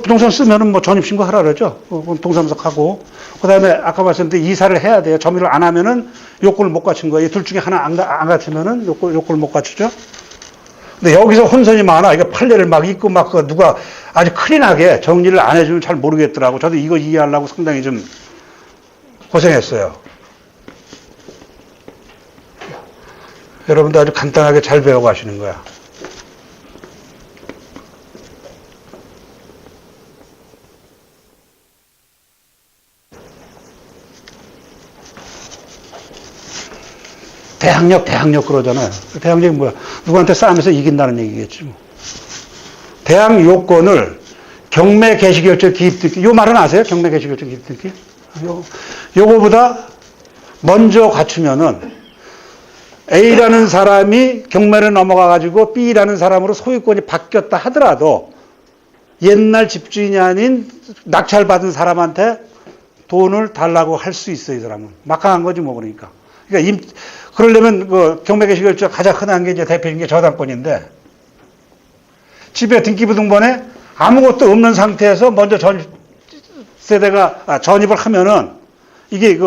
부동산 쓰면은 전입신고 하라 그러죠. 동사무소하고. 그 다음에 아까 말씀드린 이사를 해야 돼요. 점유를 안 하면은 요건을 못 갖춘 거예요. 둘 중에 하나 안 갖추면은 요건을 못 갖추죠. 근데 여기서 혼선이 많아. 이게 판례를 막 읽고 누가 아주 클린하게 정리를 안 해주면 잘 모르겠더라고. 저도 이거 이해하려고 상당히 좀 고생했어요. 여러분도 아주 간단하게 잘 배워가시는 거야. 대항력 그러잖아요. 대항력이 뭐야? 누구한테 싸움에서 이긴다는 얘기겠지 뭐. 대항요건을 경매 개시결정 기입등기, 요 말은 아세요? 경매 개시결정 기입등기? 요거보다 먼저 갖추면은 A라는 사람이 경매를 넘어가가지고 B라는 사람으로 소유권이 바뀌었다 하더라도 옛날 집주인이 아닌 낙찰받은 사람한테 돈을 달라고 할 수 있어요, 이 사람은. 막강한 거지, 뭐, 그러니까. 그러려면 그 경매 개시결정 가장 흔한 게 이제 대표적인 게 저당권인데 집에 등기부등본에 아무것도 없는 상태에서 먼저 전입을 하면은 이게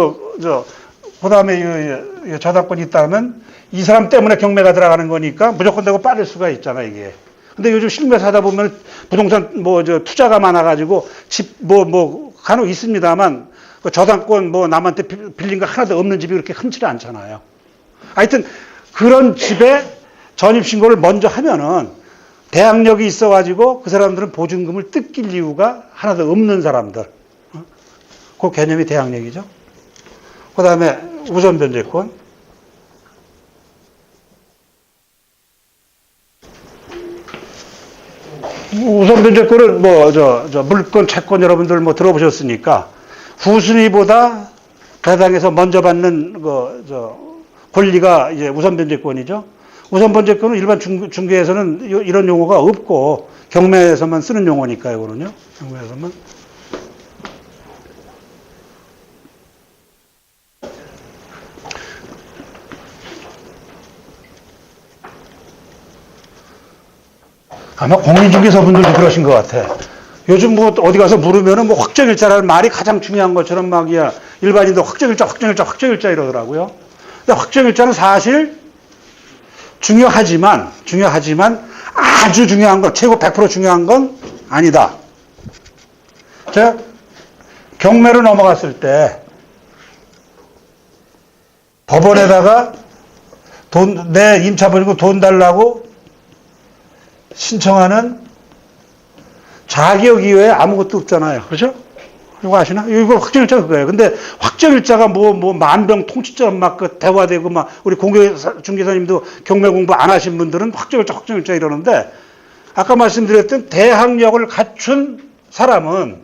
그다음에 저당권이 있다면 이 사람 때문에 경매가 들어가는 거니까 무조건 되고 빠질 수가 있잖아, 이게. 근데 요즘 실무에서 하다 보면 부동산 투자가 많아가지고 집 간혹 있습니다만 그 저당권 남한테 빌린 거 하나도 없는 집이 그렇게 흔치 않잖아요. 하여튼 그런 집에 전입신고를 먼저 하면은 대항력이 있어가지고 그 사람들은 보증금을 뜯길 이유가 하나도 없는 사람들. 그 개념이 대항력이죠. 그 다음에 우선변제권. 우선변제권은 물권, 채권 여러분들 들어보셨으니까 후순위보다 배당에서 먼저 받는 권리가 이제 우선변제권이죠. 우선변제권은 일반 중개에서는 이런 용어가 없고 경매에서만 쓰는 용어니까요, 이거는요. 경매에서만. 아마 공인중개사분들도 그러신 것 같아. 요즘 어디 가서 물으면은 확정일자라는 말이 가장 중요한 것처럼 일반인도 확정일자 이러더라고요. 근데 확정일자는 사실 중요하지만 아주 중요한 건, 최고 100% 중요한 건 아니다. 제가 경매로 넘어갔을 때 법원에다가 내 임차 버리고 돈 달라고 신청하는 자격 이외에 아무것도 없잖아요. 그렇죠? 이거 아시나? 이거 확정일자가 그거예요. 근데 확정일자가 만병 통치처럼 대화되고 우리 중개사님도 경매 공부 안 하신 분들은 확정일자 이러는데 아까 말씀드렸던 대항력을 갖춘 사람은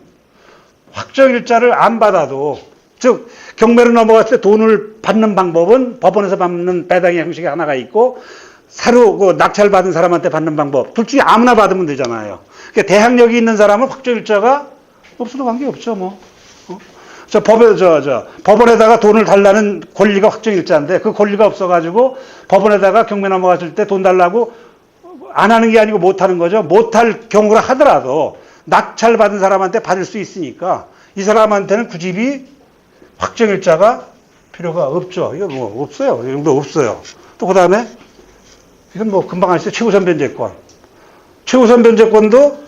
확정일자를 안 받아도 즉 경매로 넘어갔을 때 돈을 받는 방법은 법원에서 받는 배당의 형식이 하나가 있고 사료 낙찰 받은 사람한테 받는 방법 둘 중에 아무나 받으면 되잖아요. 그러니까 대항력이 있는 사람은 확정일자가 없어도 관계없죠, 뭐. 법원에다가 돈을 달라는 권리가 확정일자인데 그 권리가 없어가지고 법원에다가 경매 넘어갔을 때 돈 달라고 안 하는 게 아니고 못 하는 거죠. 못할 경우라 하더라도 낙찰받은 사람한테 받을 수 있으니까 이 사람한테는 구집이 확정일자가 필요가 없죠. 이거 뭐 없어요. 이 정도 없어요. 또 그 다음에 이건 뭐 금방 아시죠? 최우선 변제권. 최우선 변제권도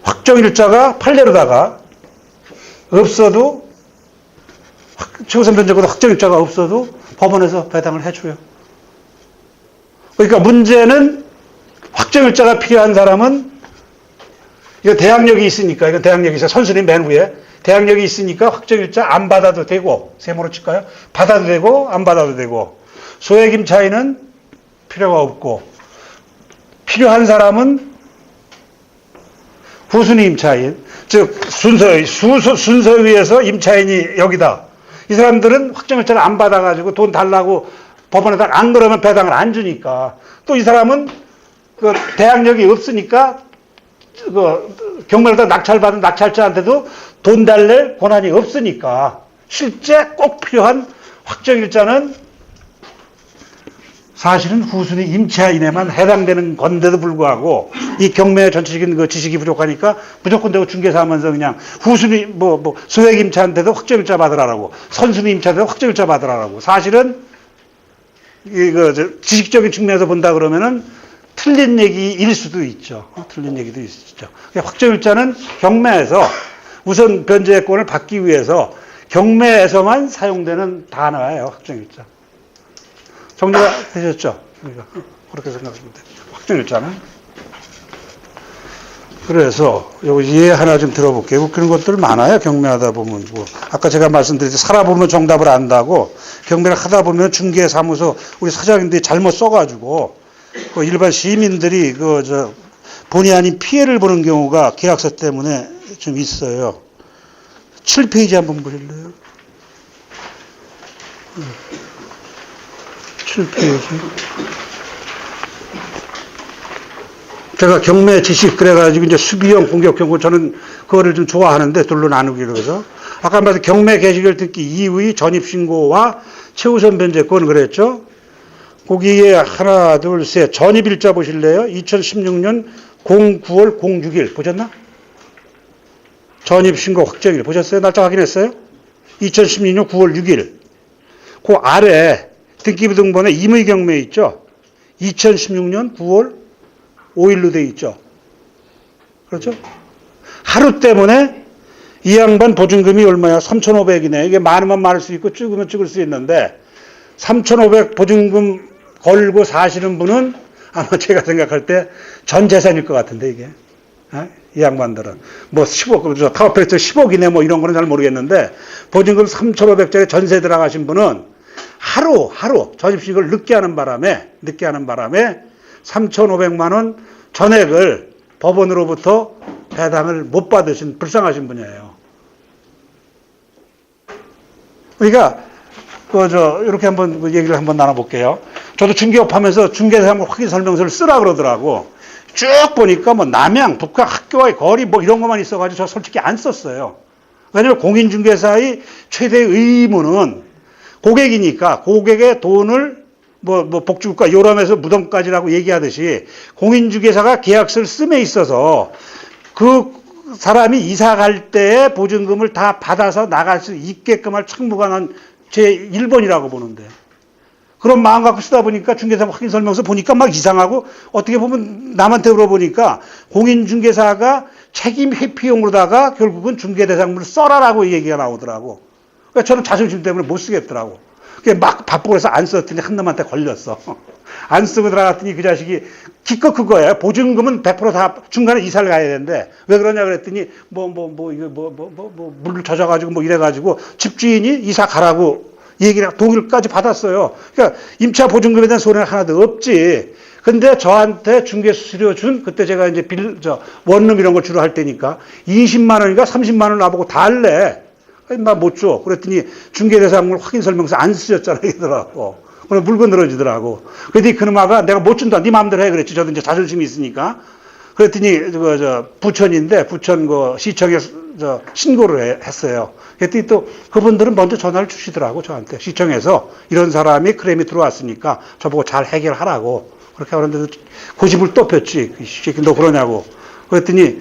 확정일자가 판례로다가 없어도 최우선 변제권도 확정일자가 없어도 법원에서 배당을 해줘요. 그러니까 문제는 확정일자가 필요한 사람은 이거 대항력이 있으니까 이거 대항력이 있어 선수님 맨 위에 대항력이 있으니까 확정일자 안 받아도 되고 세모로 칠까요? 받아도 되고 안 받아도 되고 소액임 차이는 필요가 없고 필요한 사람은 후순위 임차인, 즉 순서에 의해서 임차인이 여기다. 이 사람들은 확정일자를 안 받아가지고 돈 달라고 법원에다 안 그러면 배당을 안 주니까 또 이 사람은 그 대항력이 없으니까 그 경매로다 낙찰받은 낙찰자한테도 돈 달랠 권한이 없으니까 실제 꼭 필요한 확정일자는 사실은 후순위 임차인에만 해당되는 건데도 불구하고 이 경매 전체적인 그 지식이 부족하니까 무조건 되고 중개사 하면서 그냥 후순위 소액 임차한테도 확정일자 받으라라고 선순위 임차한테도 확정일자 받으라라고 사실은 이거 지식적인 측면에서 본다 그러면은 틀린 얘기일 수도 있죠. 틀린 얘기도 있죠. 확정일자는 경매에서 우선 변제권을 받기 위해서 경매에서만 사용되는 단어예요. 확정일자. 정리가 되셨죠? 그렇게 생각하시면 돼요. 확정일자는. 그래서 여기 예 하나 좀 들어볼게요. 웃기는 것들 많아요. 경매하다 보면. 뭐 아까 제가 말씀드렸죠. 살아보면 정답을 안다고 경매를 하다 보면 중개사무소 우리 사장님들이 잘못 써가지고 그 일반 시민들이 본의 아닌 피해를 보는 경우가 계약서 때문에 좀 있어요. 7페이지 한번 보실래요? 7페이지. 제가 경매 지식 그래가지고 이제 수비형, 공격형, 저는 그거를 좀 좋아하는데 둘로 나누기로 해서. 아까 말씀 경매 개시결 듣기 이후의 전입신고와 최우선 변제권 그랬죠? 거기에 하나, 둘, 셋. 전입일자 보실래요? 2016년 09월 06일. 보셨나? 전입신고 확정일. 보셨어요? 날짜 확인했어요? 2016년 9월 6일. 그 아래 등기부등본에 임의경매 있죠? 2016년 9월 5일로 돼 있죠? 그렇죠? 하루 때문에 이 양반 보증금이 얼마야? 3,500이네. 이게 많으면 많을 수 있고 적으면 적을 수 있는데 3,500 보증금 걸고 사시는 분은 아마 제가 생각할 때 전 재산일 것 같은데 이게. 이 양반들은. 뭐 10억, 타워프레스 10억이네 뭐 이런 거는 잘 모르겠는데 보증금 3,500짜리 전세 들어가신 분은 하루 전입신고를 늦게 하는 바람에 3,500만 원 전액을 법원으로부터 배당을 못 받으신 불쌍하신 분이에요. 그러니까 이렇게 한번 얘기를 한번 나눠볼게요. 저도 중개업 하면서 중개사무 확인 설명서를 쓰라 그러더라고. 쭉 보니까 뭐 남양, 북한 학교와의 거리 뭐 이런 것만 있어가지고 저 솔직히 안 썼어요. 왜냐면 공인중개사의 최대 의무는 고객이니까 고객의 돈을 복주가 요람에서 무덤까지라고 얘기하듯이 공인중개사가 계약서를 씀에 있어서 그 사람이 이사 갈 때에 보증금을 다 받아서 나갈 수 있게끔 할 책무관한 제 1번이라고 보는데 그런 마음 갖고 쓰다 보니까 중개사 확인 설명서 보니까 막 이상하고 어떻게 보면 남한테 물어보니까 공인중개사가 책임 회피용으로다가 결국은 중개대상물을 써라라고 얘기가 나오더라고. 그러니까 저는 자존심 때문에 못 쓰겠더라고. 막 바쁘고 그래서 안 썼더니 한 놈한테 걸렸어. 안 쓰고 들어갔더니 그 자식이 기껏 그거야. 보증금은 100% 다 중간에 이사를 가야 되는데 왜 그러냐 그랬더니 물을 젖어가지고 뭐 이래가지고 집주인이 이사 가라고 얘기를 동의까지 받았어요. 그러니까 임차 보증금에 대한 소리는 하나도 없지. 근데 저한테 중개수수료 준 그때 제가 이제 원룸 이런 걸 주로 할 때니까 20만 원인가 30만 원 나보고 다 할래. 나 못 줘. 그랬더니 중개대상물 확인 설명서 안 쓰셨잖아 이러더라고. 그럼 물고 늘어지더라고. 그랬더니 그놈아가 내가 못 준다. 네 마음대로 해. 그랬지. 저도 이제 자존심이 있으니까. 그랬더니 부천인데 부천 시청에 신고를 했어요. 그랬더니 또 그분들은 먼저 전화를 주시더라고 저한테. 시청에서 이런 사람이 크레임이 들어왔으니까 저보고 잘 해결하라고. 그렇게 하는데도 고집을 또 폈지. 이 새끼 너 그러냐고. 그랬더니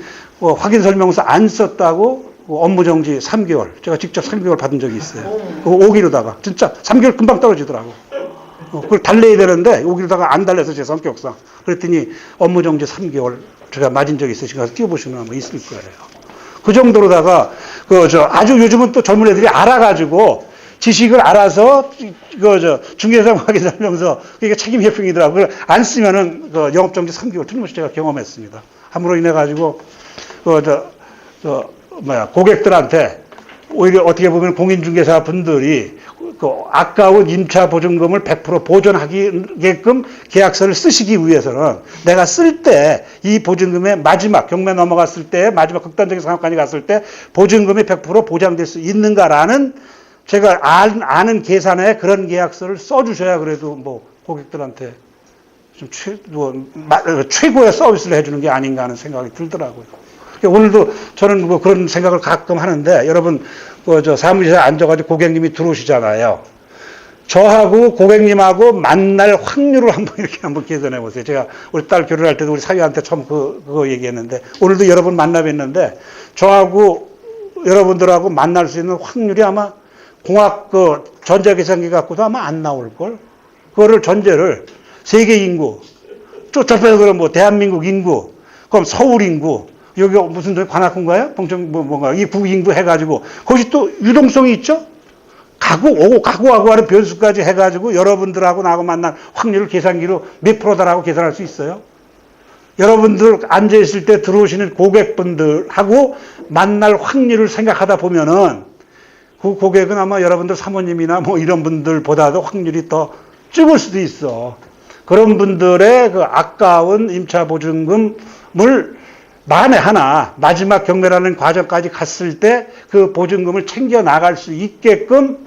확인 설명서 안 썼다고 업무정지 3개월. 제가 직접 3개월 받은 적이 있어요. 오기로다가 진짜 3개월 금방 떨어지더라고. 그걸 달래야 되는데 오기로다가 안 달래서 제 성격상. 그랬더니 업무정지 3개월 제가 맞은 적이 있어요. 지금 가서 뛰어보시면 아마 있을 거예요. 그 정도로다가 아주 요즘은 또 젊은 애들이 알아가지고 지식을 알아서 중개사무 확인 설명서 이게 책임 협정이더라고. 그걸 안 쓰면은 영업정지 3개월 틀림없이 제가 경험했습니다. 함으로 인해 가지고 고객들한테 오히려 어떻게 보면 공인중개사 분들이 아까운 임차 보증금을 100% 보존하게끔 계약서를 쓰시기 위해서는 내가 쓸 때 이 보증금의 마지막 경매 넘어갔을 때 마지막 극단적인 상황까지 갔을 때 보증금이 100% 보장될 수 있는가라는 제가 아는 계산에 그런 계약서를 써주셔야 그래도 고객들한테 좀 최고의 서비스를 해주는 게 아닌가 하는 생각이 들더라고요. 오늘도 저는 그런 생각을 가끔 하는데 여러분 사무실에 앉아가지고 고객님이 들어오시잖아요. 저하고 고객님하고 만날 확률을 한번 계산해 보세요. 제가 우리 딸 결혼할 때도 우리 사위한테 처음 그거 얘기했는데 오늘도 여러분 만나 뵀는데 저하고 여러분들하고 만날 수 있는 확률이 아마 공학 전자계산기 갖고도 아마 안 나올걸. 그거를 전제를 세계 인구 쫓아서 그럼 대한민국 인구 그럼 서울 인구 여기 무슨 관악구인가요? 봉청 뭔가 이 구인구 해가지고 거기 또 유동성이 있죠. 가구하고 하는 변수까지 해가지고 여러분들하고 나하고 만난 확률을 계산기로 몇 프로다라고 계산할 수 있어요. 여러분들 앉아있을 때 들어오시는 고객분들하고 만날 확률을 생각하다 보면은 그 고객은 아마 여러분들 사모님이나 이런 분들보다도 확률이 더 적을 수도 있어. 그런 분들의 아까운 임차 보증금을 만에 하나 마지막 경매라는 과정까지 갔을 때 그 보증금을 챙겨 나갈 수 있게끔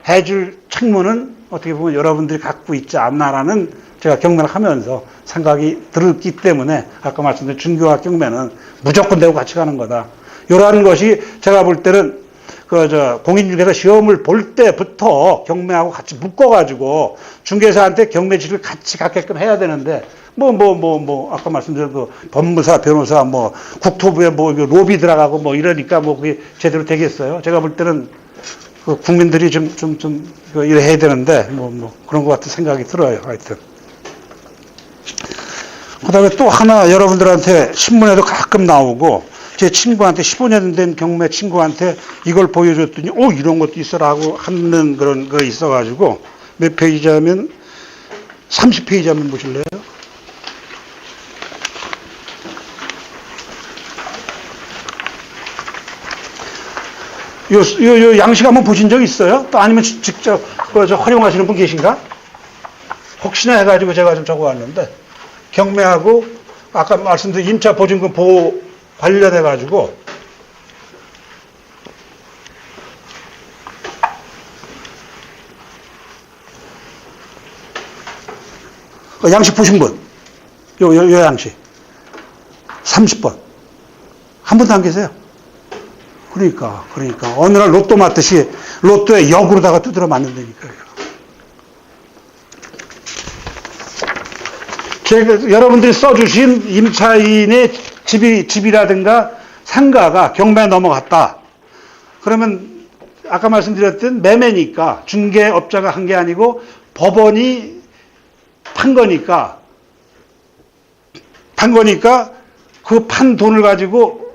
해줄 책무는 어떻게 보면 여러분들이 갖고 있지 않나라는 제가 경매를 하면서 생각이 들었기 때문에 아까 말씀드린 중개와 경매는 무조건 되고 같이 가는 거다. 이러한 것이 제가 볼 때는 공인중개사 시험을 볼 때부터 경매하고 같이 묶어가지고 중개사한테 경매지를 같이 갖게끔 해야 되는데 아까 말씀드린 법무사, 변호사, 국토부에 로비 들어가고 이러니까 그게 제대로 되겠어요? 제가 볼 때는 국민들이 좀 이래 해야 되는데 그런 것 같은 생각이 들어요. 하여튼. 그 다음에 또 하나 여러분들한테 신문에도 가끔 나오고 제 친구한테 15년 된 경매 친구한테 이걸 보여줬더니 이런 것도 있어라고 하는 그런 거 있어가지고 몇 페이지냐면 30페이지 한번 보실래요? 요 양식 한번 보신 적 있어요? 또 아니면 직접 활용하시는 분 계신가? 혹시나 해가지고 제가 좀 적어왔는데 경매하고 아까 말씀드린 임차 보증금 보호 관련해가지고 양식 보신 분? 요 양식 30번 한 분도 안 계세요? 그러니까 어느 날 로또 맞듯이 로또에 역으로다가 두드려 맞는다니까요. 여러분들이 써주신 임차인의 집이라든가 상가가 경매에 넘어갔다. 그러면 아까 말씀드렸던 매매니까 중개업자가 한 게 아니고 법원이 판 거니까 그 판 돈을 가지고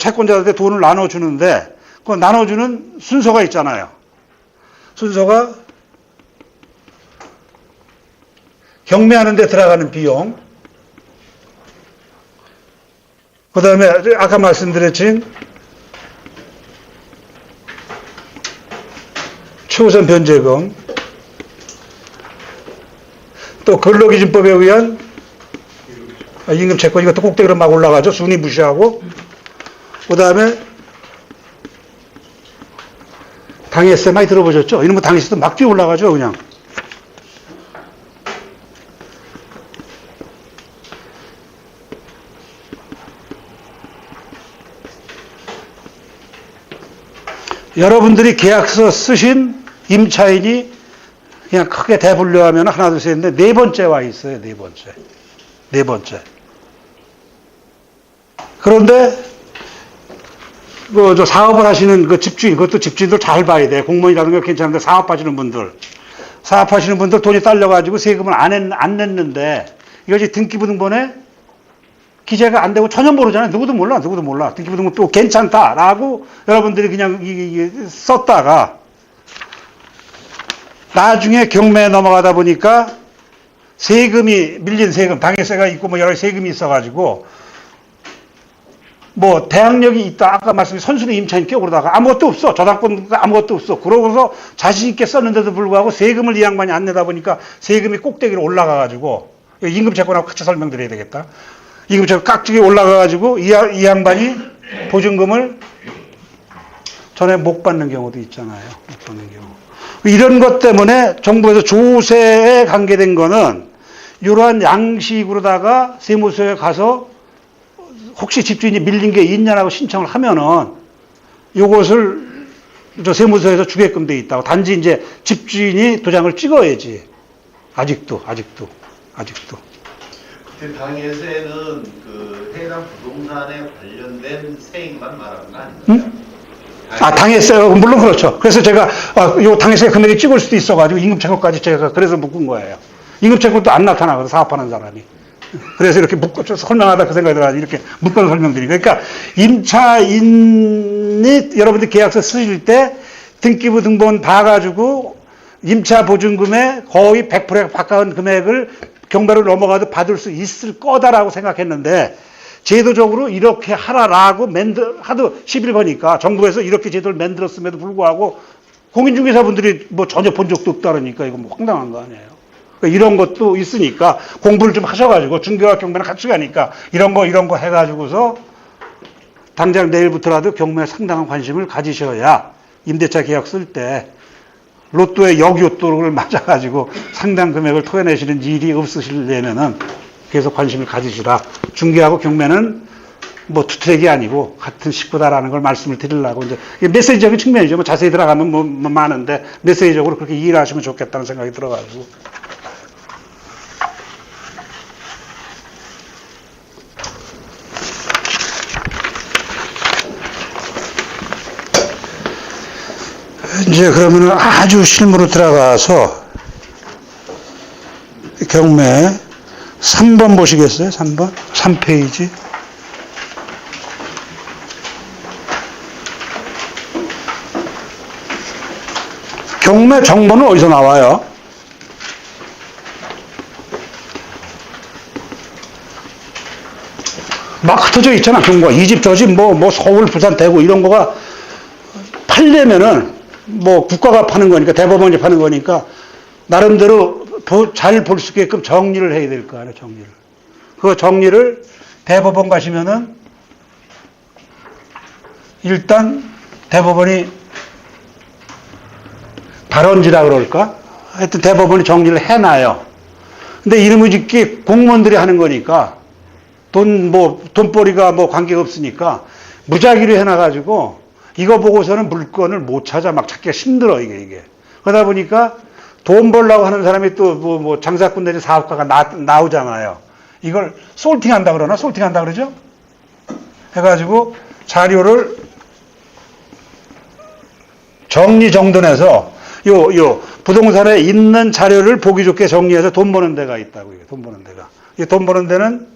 채권자들한테 돈을 나눠주는데 그 나눠주는 순서가 있잖아요. 순서가 경매하는 데 들어가는 비용, 그 다음에 아까 말씀드렸진 최우선 변제금, 또 근로기준법에 의한 임금 채권, 이것도 꼭대기로 막 올라가죠. 순위 무시하고. 그 다음에 당해세 많이 들어보셨죠? 이런 거 당해세도 막 뛰어 올라가죠, 그냥. 여러분들이 계약서 쓰신 임차인이 그냥 크게 대분류하면 하나, 둘, 셋 있는데 네 번째 와 있어요. 네 번째. 네 번째. 그런데 저 사업을 하시는 그 집주인, 그것도 집주인들 잘 봐야 돼. 공무원이라는 거 괜찮은데 사업하시는 분들 돈이 딸려가지고 세금을 안 냈는데 이것이 등기부등본에 기재가 안 되고 전혀 모르잖아요. 누구도 몰라. 등기부등본 또 괜찮다라고 여러분들이 그냥 썼다가 나중에 경매에 넘어가다 보니까 세금이 밀린 세금, 당해세가 있고 뭐 여러 세금이 있어가지고 뭐 대항력이 있다. 아까 말씀드린 선순위 임차인 껴그러다가 아무것도 없어. 저당권 아무것도 없어. 그러고서 자신 있게 썼는데도 불구하고 세금을 이 양반이 안 내다 보니까 세금이 꼭대기로 올라가가지고 임금채권하고 같이 설명드려야 되겠다. 임금채권 깍지기 올라가가지고 이 양반이 보증금을 전에 못 받는 경우도 있잖아요. 못 받는 경우. 이런 것 때문에 정부에서 조세에 관계된 거는 이러한 양식으로다가 세무서에 가서 혹시 집주인이 밀린 게 있냐라고 신청을 하면은 요것을 저 세무서에서 주게끔 돼 있다고. 단지 이제 집주인이 도장을 찍어야지. 아직도. 그 당해세는 그 해당 부동산에 관련된 세액만 말하는 거 아닌가요? 응? 당했어요. 물론 그렇죠. 그래서 제가 요 당해세 금액이 찍을 수도 있어가지고 임금채권까지 제가 그래서 묶은 거예요. 임금채권도 안 나타나거든, 사업하는 사람이. 그래서 이렇게 묶어서 설명하다 그 생각이 들어가지고 이렇게 묶어서 설명드리고. 그러니까 임차인이 여러분들 계약서 쓰실 때 등기부 등본 봐가지고 임차 보증금의 거의 100%에 가까운 금액을 경매를 넘어가도 받을 수 있을 거다라고 생각했는데 제도적으로 이렇게 하라라고 하도 11번이니까 정부에서 이렇게 제도를 만들었음에도 불구하고 공인중개사분들이 뭐 전혀 본 적도 없다라니까 이거 뭐 황당한 거 아니에요. 그러니까 이런 것도 있으니까 공부를 좀 하셔가지고 중개와 경매는 같이 가니까 이런 거 해가지고서 당장 내일부터라도 경매에 상당한 관심을 가지셔야 임대차 계약 쓸 때 로또의 역요또를 맞아가지고 상당 금액을 토해내시는 일이 없으시려면은 계속 관심을 가지시라. 중개하고 경매는 뭐 투트랙이 아니고 같은 식구다라는 걸 말씀을 드리려고 이제 메시지적인 측면이죠. 뭐 자세히 들어가면 뭐 많은데 메시지적으로 그렇게 이해를 하시면 좋겠다는 생각이 들어가지고. 이제 그러면은 아주 실무로 들어가서 경매 3번 보시겠어요? 3번? 3페이지. 경매 정보는 어디서 나와요? 막 흩어져 있잖아, 경고가. 이 집, 저 집, 뭐, 서울, 부산, 대구, 이런 거가 팔려면은, 뭐, 국가가 파는 거니까, 대법원이 파는 거니까, 나름대로 잘 볼 수 있게끔 정리를 해야 될 거 아니에요, 정리를. 그 정리를 대법원 가시면은, 일단, 대법원이 발언지라 그럴까? 하여튼 대법원이 정리를 해놔요. 근데 이름을 짓기 공무원들이 하는 거니까, 돈벌이가 뭐 관계가 없으니까, 무작위로 해놔가지고, 이거 보고서는 물건을 못 찾아. 막 찾기가 힘들어, 이게. 그러다 보니까, 돈 벌려고 하는 사람이 또 장사꾼 내지 사업가가 나오잖아요. 이걸 솔팅한다 그러나? 솔팅한다 그러죠? 해가지고, 자료를 정리정돈해서, 부동산에 있는 자료를 보기 좋게 정리해서 돈 버는 데가 있다고, 이게 돈 버는 데가. 이 돈 버는 데는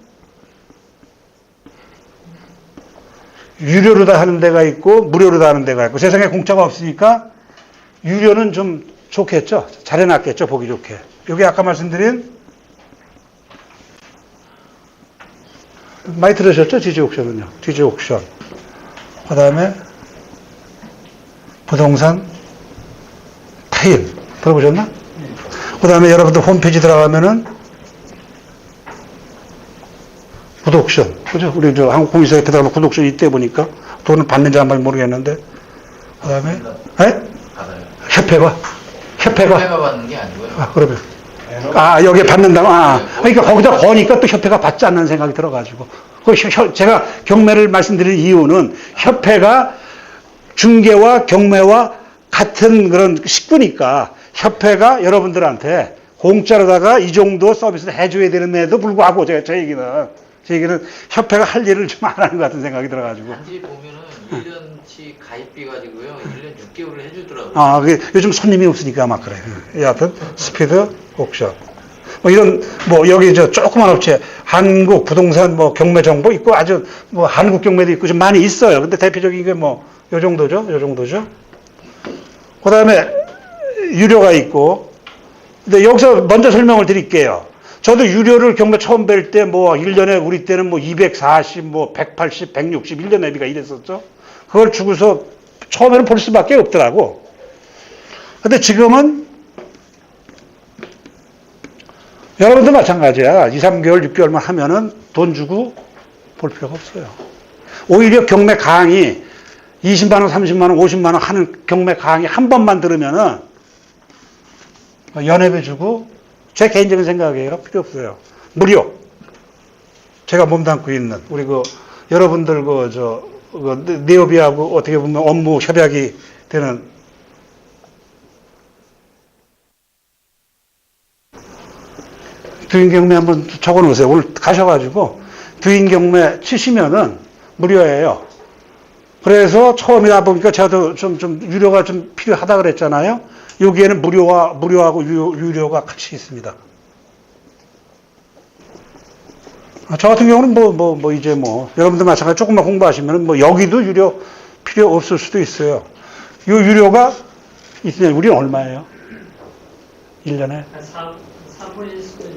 유료로 다 하는 데가 있고, 무료로 다 하는 데가 있고, 세상에 공짜가 없으니까, 유료는 좀 좋겠죠? 잘 해놨겠죠? 보기 좋게. 여기 아까 말씀드린, 많이 들으셨죠? 지지옥션은요. 지지옥션. 그 다음에, 부동산 타일. 들어보셨나? 그 다음에 여러분들 홈페이지 들어가면은, 구독션. 그죠? 우리 한국공인사에 들어가면 구독션 이때 보니까 돈을 받는지 안 받는지 모르겠는데. 그 다음에, 협회가 받는 게 아니고요. 그러면. 여기에 받는다고? 그러니까 거기다 거니까 또 협회가 받지 않는 생각이 들어가지고. 제가 경매를 말씀드린 이유는 협회가 중개와 경매와 같은 그런 식구니까 협회가 여러분들한테 공짜로다가 이 정도 서비스를 해줘야 되는데도 불구하고 제 얘기는 협회가 할 일을 좀 안 하는 것 같은 생각이 들어가지고. 단지 보면은 1년치 가입비 가지고요. 1년 6개월을 해주더라고요. 아, 요즘 손님이 없으니까 막 그래요. 여하튼 스피드 옥션. 뭐 이런 뭐 여기 저 조그만 업체 한국 부동산 뭐 경매 정보 있고 아주 뭐 한국 경매도 있고 좀 많이 있어요. 근데 대표적인 게 뭐 요 정도죠. 그다음에 유료가 있고. 근데 여기서 먼저 설명을 드릴게요. 저도 유료를 경매 처음 뵐 때 뭐 1년에 우리 때는 뭐 240, 뭐 180, 160, 1년 내비가 이랬었죠. 그걸 주고서 처음에는 볼 수밖에 없더라고. 근데 지금은 여러분도 마찬가지야. 2, 3개월, 6개월만 하면은 돈 주고 볼 필요가 없어요. 오히려 경매 강의 20만 원, 30만 원, 50만 원 하는 경매 강의 한 번만 들으면은 연회비 주고 제 개인적인 생각이에요. 필요 없어요. 무료. 제가 몸담고 있는 우리 여러분들 네오비하고 어떻게 보면 업무 협약이 되는 뷰잉 경매 한번 적어 놓으세요. 오늘 가셔가지고 뷰잉 경매 치시면은 무료예요. 그래서 처음이다 보니까 저도 좀 유료가 좀 필요하다 그랬잖아요. 여기에는 무료하고 유료가 같이 있습니다. 저 같은 경우는 이제 여러분들 마찬가지 조금만 공부하시면 여기도 유료 필요 없을 수도 있어요. 이 유료가 있으면 우리는 얼마예요? 1년에?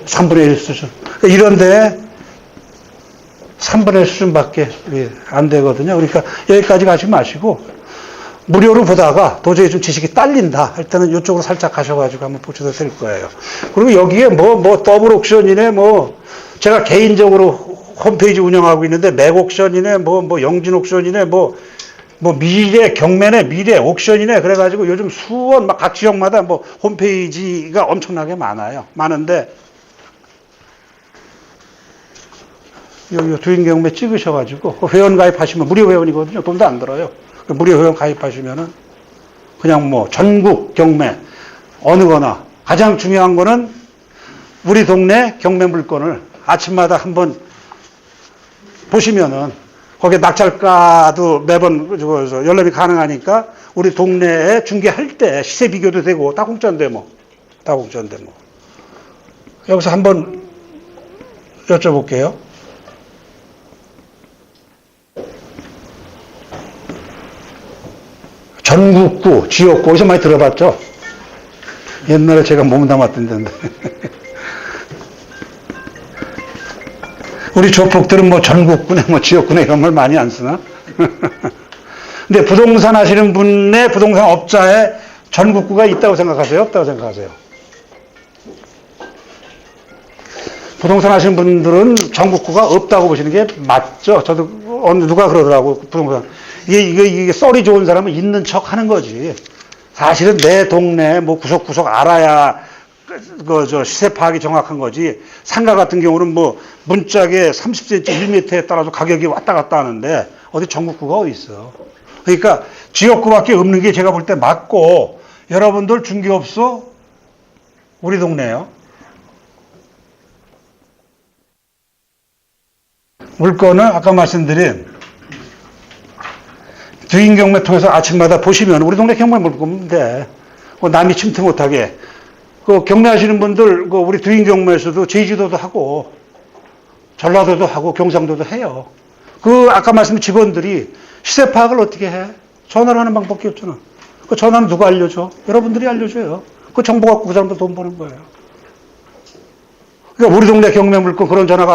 3분의 1 수준. 그러니까 이런데 3분의 1 수준밖에 안 되거든요. 그러니까 여기까지 가지 마시고 무료로 보다가 도저히 좀 지식이 딸린다 할 때는 이쪽으로 살짝 가셔가지고 한번 보셔도 될 거예요. 그리고 여기에 더블 옥션이네 제가 개인적으로 홈페이지 운영하고 있는데 맥 옥션이네 영진 옥션이네 미래 경매네 미래 옥션이네 그래가지고 요즘 수원 각 지역마다 홈페이지가 엄청나게 많은데 요 뷰잉 경매 찍으셔가지고 회원 가입하시면 무료 회원이거든요. 돈도 안 들어요. 무료 회원 가입하시면은 그냥 전국 경매 어느 거나 가장 중요한 거는 우리 동네 경매 물건을 아침마다 한번 보시면은 거기에 낙찰가도 매번 열람이 가능하니까 우리 동네에 중개할 때 시세 비교도 되고 다 공짜인데 여기서 한번 여쭤볼게요. 전국구, 지역구, 어디서 많이 들어봤죠? 옛날에 제가 몸담았던 데인데. 우리 조폭들은 전국구네, 지역구네 이런 말 많이 안 쓰나? 근데 부동산 하시는 분의 부동산 업자에 전국구가 있다고 생각하세요? 없다고 생각하세요? 부동산 하시는 분들은 전국구가 없다고 보시는 게 맞죠? 저도 누가 그러더라고, 부동산. 이게 썰이 좋은 사람은 있는 척 하는 거지. 사실은 내 동네 구석구석 알아야 시세 파악이 정확한 거지. 상가 같은 경우는 문짝에 30cm, 1m에 따라서 가격이 왔다 갔다 하는데 어디 전국구가 어디 있어. 그러니까 지역구밖에 없는 게 제가 볼 때 맞고 여러분들 중개업소 우리 동네요. 물건을 아까 말씀드린 뷰잉 경매 통해서 아침마다 보시면 우리 동네 경매 물건 돼. 남이 침투 못하게. 경매하시는 분들 우리 뷰잉 경매에서도 제주도도 하고 전라도도 하고 경상도도 해요. 아까 말씀드린 직원들이 시세 파악을 어떻게 해? 전화를 하는 방법밖에 없잖아. 전화는 누가 알려줘? 여러분들이 알려줘요. 정보 갖고 그 사람도 돈 버는 거예요. 그러니까 우리 동네 경매 물건 그런 전화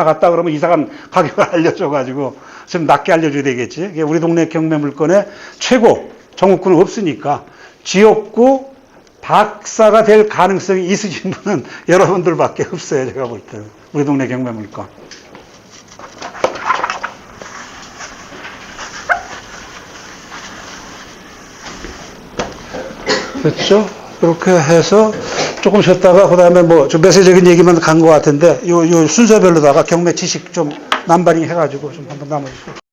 갔다 그러면 이상한 가격을 알려줘가지고 좀 낮게 알려줘야 되겠지. 우리 동네 경매 물건의 최고 전국구는 없으니까 지역구 박사가 될 가능성이 있으신 분은 여러분들밖에 없어요. 제가 볼 때는 우리 동네 경매 물건. 그렇죠? 그렇게 해서 조금 쉬었다가 그다음에 좀 메시적인 얘기만 간 것 같은데 요 순서별로다가 경매 지식 좀 남바링 해가지고 좀 한번 남아주세요.